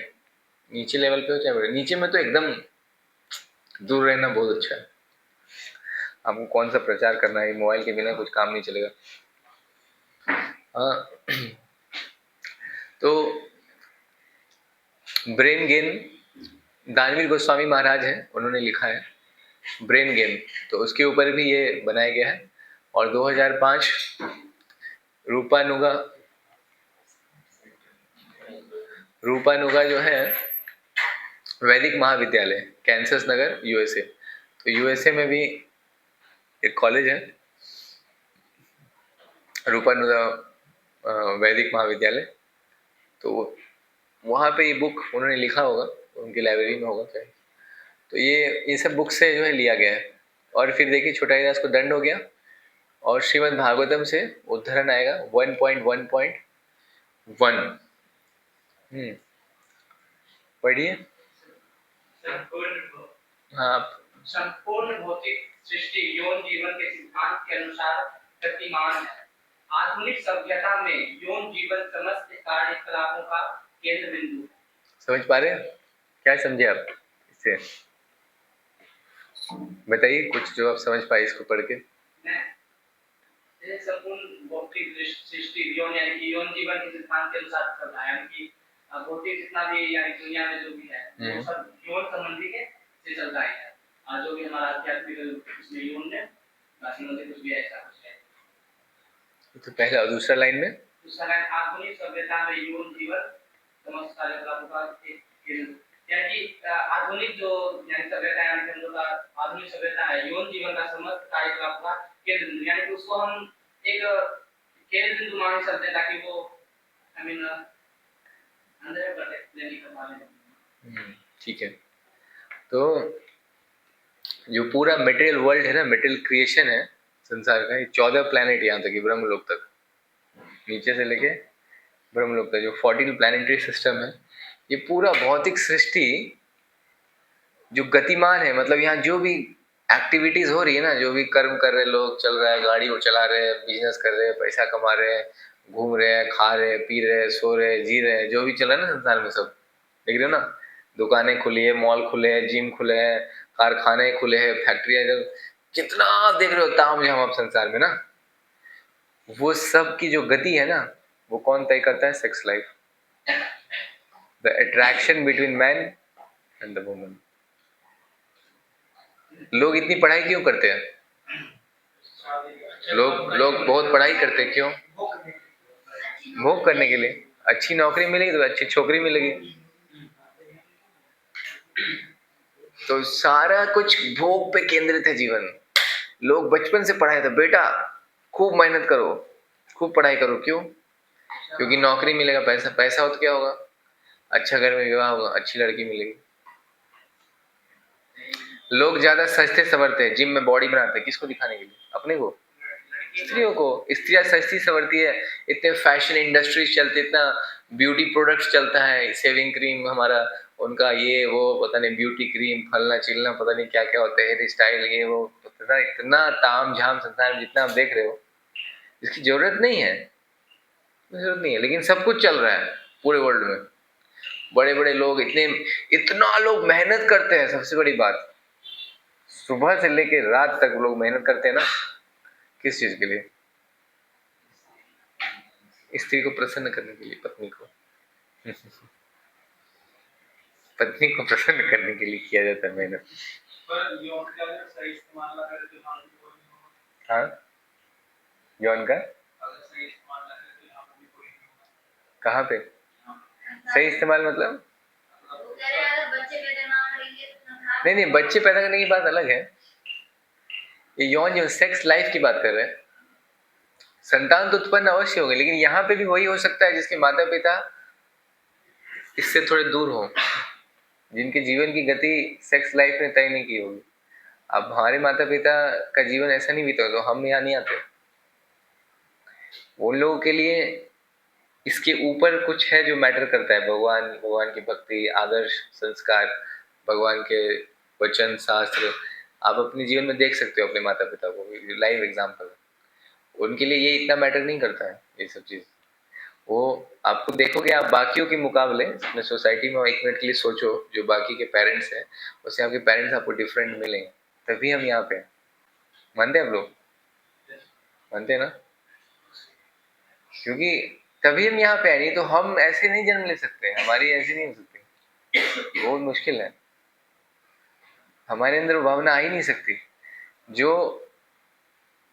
नीचे लेवल पे हो चाहे बड़े। नीचे में तो एकदम दूर रहना बहुत अच्छा है। आपको कौन सा प्रचार करना है, मोबाइल के बिना कुछ काम नहीं चलेगा। हाँ, तो ब्रेन गेन दानवीर गोस्वामी महाराज हैं, उन्होंने लिखा है ब्रेन गेन, तो उसके ऊपर भी ये बनाया गया है। और 2005 रूपानुगा जो है वैदिक महाविद्यालय, कैंसस नगर, यूएसए, तो यूएसए में भी एक कॉलेज है रूपानुगा वैदिक महाविद्यालय, तो वहाँ पे ये बुक उन्होंने लिखा होगा, उनकी लाइब्रेरी में होगा क्या, तो ये सब बुक से जो है लिया गया है। और फिर देखिए छोटा दास को दंड हो गया, और श्रीमद् भागवतम से उद्धरण आएगा 1.1.1। पढ़िए। हाँ, संपूर्ण भौतिक सृष्टि यौन जीवन के सिद्धांत के अनुसार गतिमान है। आधुनिक सभ्यता में यौन जीवन समस्त कार्यकलापों का केंद्र बिंदु। समझ पा रहे हैं? क्या समझे आप इससे? बताइए कुछ जो आप समझ पाए इसको पढ़ के। संपूर्ण भौतिक सृष्टि यौन यानी कि यौन जीवन के सिद्धांत के अनुसार चल रहा है, यानी कि भौतिक जितना भी यानी दुनिया में जो भी है वो सब यौन संबंधी के से चल रहा है। जो भी हमारा आध्यात्मिक उसमें यौन में संबंधित कुछ भी ऐसा कुछ है। तो पहला, दूसरा लाइन में, दूसरा लाइन आधुनिक सभ्यता में यौन जीवन समस्त कार्यकलापों का एक केंद्र, यानी कि आधुनिक जो यानी सभ्यता है, यानी हम लोग आधुनिक सभ्यता है यौन जीवन का समस्त कार्यकलापों का केंद्र बिंदु, यानी कि उसको हम एक केंद्र बिंदु मान के चलते हैं ताकि वो आई मीन अंदर करते लेने का माने। ठीक है। तो जो पूरा मटेरियल वर्ल्ड है ना, मटेरियल क्रिएशन है संसार का, ये 14 प्लैनेट यहाँ तक, ब्रह्मलोक तक, नीचे से लेके ब्रह्मलोक तक जो 14 प्लैनेटरी सिस्टम है, ये पूरा भौतिक सृष्टि जो गतिमान है, मतलब यहाँ जो भी एक्टिविटीज हो रही है ना, जो भी कर्म कर रहे लोग, चल रहा है, गाड़ी वो चला रहे हैं, बिजनेस कर रहे हैं, पैसा कमा रहे हैं, घूम रहे हैं, खा रहे हैं, पी रहे हैं, सो रहे हैं, जी रहे हैं, जो भी चल रहा है ना संसार में, सब देख रहे हो ना। दुकानें खुली है, मॉल खुले हैं, जिम खुले हैं, कारखाने खुले हैं, फैक्ट्रियां, जब कितना देख रहे हो ताम झाम आप संसार में ना, वो सब की जो गति है ना, वो कौन तय करता है? Sex life, the attraction between man and the woman. लोग इतनी पढ़ाई क्यों करते हैं? लोग बहुत पढ़ाई करते हैं, क्यों? भोग करने के लिए। अच्छी नौकरी मिलेगी तो अच्छी छोकरी मिलेगी, तो सारा कुछ भोग पे केंद्रित है जीवन। लोग बचपन से पढ़ाए थे, बेटा खूब मेहनत करो, खूब पढ़ाई करो, क्यों? क्योंकि नौकरी मिलेगा, पैसा हो तो क्या होगा? अच्छा घर में विवाह होगा, अच्छी लड़की मिलेगी। लोग ज्यादा सजते संवरते हैं, जिम में बॉडी बनाते हैं, किसको दिखाने के लिए? अपने को। स्त्रियों को, स्त्रियां सजती संवरती है, इतने फैशन इंडस्ट्रीज चलते, इतना ब्यूटी प्रोडक्ट्स चलता है, सेविंग क्रीम हमारा, उनका ये वो पता नहीं ब्यूटी क्रीम फलना चिलना पता नहीं क्या क्या होता है, हेयर स्टाइल ये वो, इतना इतना ताम झाम संसार में जितना आप देख रहे हो, इसकी जरूरत नहीं है, जरूरत नहीं है, लेकिन सब कुछ चल रहा है पूरे वर्ल्ड में। बड़े बड़े लोग इतना लोग मेहनत करते हैं, सबसे बड़ी बात सुबह से लेके रात तक लोग मेहनत करते हैं ना, किस चीज के लिए? स्त्री को प्रसन्न करने के लिए, पत्नी को पत्नी को प्रसन्न करने के लिए किया जाता है मेहनत। पर यौन का अगर सही इस्तेमाल ना करे तो यहाँ भी कोई नहीं होगा। हाँ, यौन का अगर सही इस्तेमाल ना करे तो यहाँ पर भी कोई नहीं होगा। कहाँ पे सही इस्तेमाल मतलब? नहीं नहीं, बच्चे पैदा करने की बात अलग है, ये यौन जो सेक्स लाइफ की बात कर रहे हैं। संतान तो उत्पन्न अवश्य होगी, लेकिन यहाँ पे भी वही हो सकता है जिसके माता पिता इससे थोड़े दूर हो, जिनके जीवन की गति सेक्स लाइफ ने तय नहीं की होगी। अब हमारे माता पिता का जीवन ऐसा नहीं बीता तो हम यहाँ नहीं आते। उन लोगों के लिए इसके ऊपर कुछ है जो मैटर करता है, भगवान की भक्ति, आदर्श संस्कार, भगवान के वचन शास्त्र। आप अपने जीवन में देख सकते हो अपने माता पिता को, लाइव एग्जाम्पल। उनके लिए ये इतना मैटर नहीं करता है ये सब चीज़। वो आपको देखोगे, आप बाकियों के मुकाबले अपने सोसाइटी में एक मिनट के लिए सोचो, जो बाकी के पेरेंट्स हैं उससे आपके पेरेंट्स आपको डिफरेंट मिलेंगे, तभी हम यहाँ पे हैं। मानते हैं आप लोग? मानते हैं ना? क्योंकि तभी हम यहाँ पे हैं, नहीं तो हम ऐसे नहीं जन्म ले सकते, हमारी ऐसी नहीं हो सकती, बहुत मुश्किल है। हमारे अंदर वो भावना आ ही नहीं सकती जो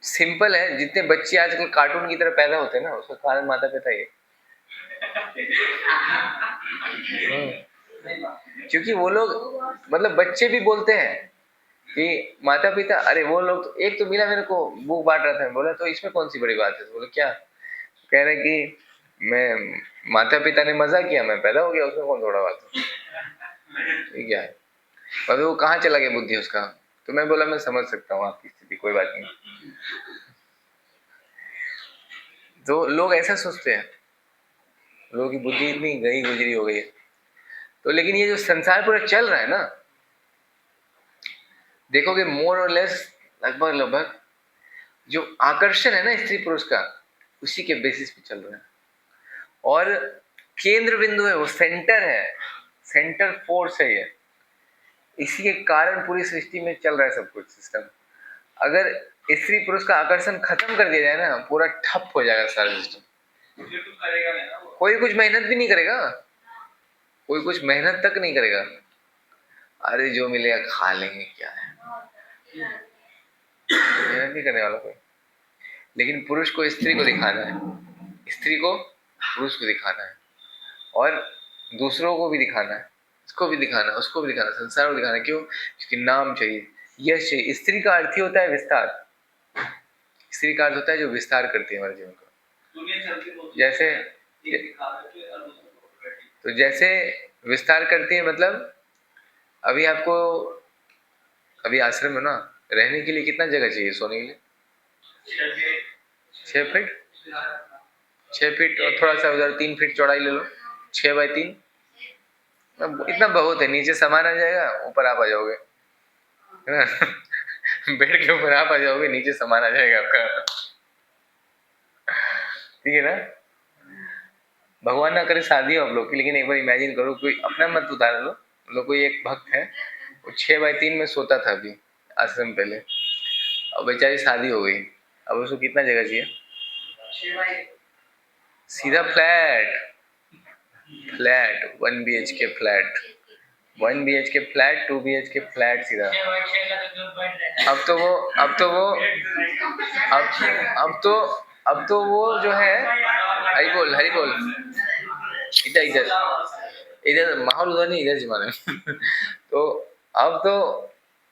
सिंपल है। जितने बच्चे आजकल कार्टून की तरह पैदा होते हैं ना, उसका कारण माता पिता ही है। क्योंकि वो लोग, मतलब बच्चे भी बोलते हैं कि माता पिता, अरे वो लोग तो, एक तो मिला मेरे को बुक बांट रहा था, बोला तो इसमें कौन सी बड़ी बात है? तो बोला क्या? कह रहे कि मैं, माता पिता ने मजा किया, मैं पैदा हो गया, उसमें कौन थोड़ा बात है? ठीक है, अभी वो कहाँ चला गया बुद्धि उसका? तो मैं बोला मैं समझ सकता हूँ आपकी स्थिति, कोई बात नहीं। तो लोग ऐसा सोचते हैं, लोगों की बुद्धि इतनी गई गुजरी हो गई है। तो लेकिन ये जो संसार पूरा चल रहा है ना, देखोगे मोर और लेस लगभग लगभग जो आकर्षण है ना स्त्री पुरुष का, उसी के बेसिस पे चल रहा है। और केंद्र बिंदु है, वो सेंटर है, सेंटर फोर्स है ये। इसी के कारण पूरी सृष्टि में चल रहा है सब कुछ सिस्टम। अगर स्त्री पुरुष का आकर्षण खत्म कर दिया जाए ना, पूरा ठप हो जाएगा सारा सिस्टम। कोई कुछ मेहनत भी नहीं करेगा, कोई कुछ मेहनत तक नहीं करेगा। अरे जो मिलेगा खा लेंगे, क्या है, मेहनत नहीं करने वाला कोई। लेकिन पुरुष को स्त्री को दिखाना है, स्त्री को पुरुष को दिखाना है, और दूसरों को भी दिखाना है, इसको भी दिखाना है, उसको भी दिखाना, संसार को दिखाना। क्यों? क्योंकि नाम चाहिए, यश चाहिए। स्त्री का अर्थ ही होता है विस्तार। स्त्री का अर्थ होता है जो विस्तार करती है हमारे जीवन को। जैसे तो जैसे विस्तार करती है, मतलब अभी आपको, अभी आश्रम में ना रहने के लिए कितना जगह चाहिए? सोने के लिए 6 फीट, 6 फीट और थोड़ा सा उधर 3 फीट चौड़ाई ले लो, 6 बाई 3, इतना बहुत है। नीचे सामान आ जाएगा, ऊपर आप आ जाओगे, है ना? बेड के ऊपर आप आ जाओगे, नीचे सामान आ जाएगा आपका, ठीक है ना? भगवान ना करे शादी हो आप लोग की, लेकिन एक बार इमेजिन करो, कोई अपना मत उदाहरण लो, मतलब कोई एक भक्त है, वो 6 बाई 3 में सोता था अभी आश्रम पहले, अब बेचारी शादी हो गई, अब उसको कितना जगह चाहिए? सीधा flat, 1 BHK flat, 1 BHK flat, 2 BHK flat सीधा। अब तो वो जो है, हरी बोल इधर माहौल उधर नहीं, इधर जमाने में। तो अब तो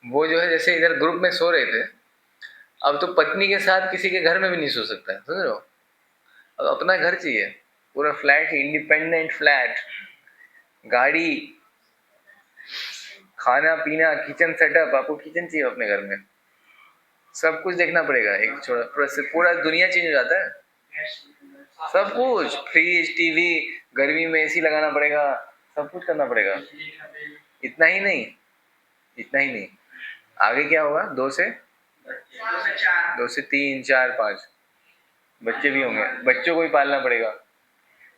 वो जो है, जैसे इधर ग्रुप में सो रहे थे, अब तो पत्नी के साथ किसी के घर में भी नहीं सो सकता है, समझ रहे हो? अब अपना घर चाहिए, पूरा फ्लैट, इंडिपेंडेंट फ्लैट, गाड़ी, खाना पीना, किचन सेटअप, आपको किचन चाहिए अपने घर में, सब कुछ देखना पड़ेगा, एक छोटा पूरा दुनिया चेंज हो जाता है। सब कुछ, फ्रिज, टीवी, गर्मी में एसी लगाना पड़ेगा, सब कुछ करना पड़ेगा। इतना ही नहीं, इतना ही नहीं, आगे क्या होगा? 2 से 3, 4, 5 बच्चे भी होंगे, बच्चों को भी पालना पड़ेगा।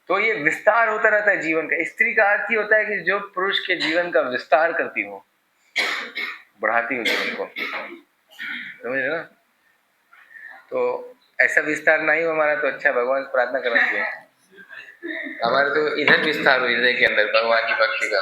तो ये विस्तार होता रहता है जीवन का। स्त्री का अर्थ ही होता है कि जो पुरुष के जीवन का विस्तार करती हो, बढ़ाती हो जीवन को, समझ रहे ना? तो ऐसा विस्तार नहीं हो हमारा तो अच्छा, भगवान से प्रार्थना करना चाहिए हमारे तो इधर विस्तार हो हृदय के अंदर भगवान की भक्ति का।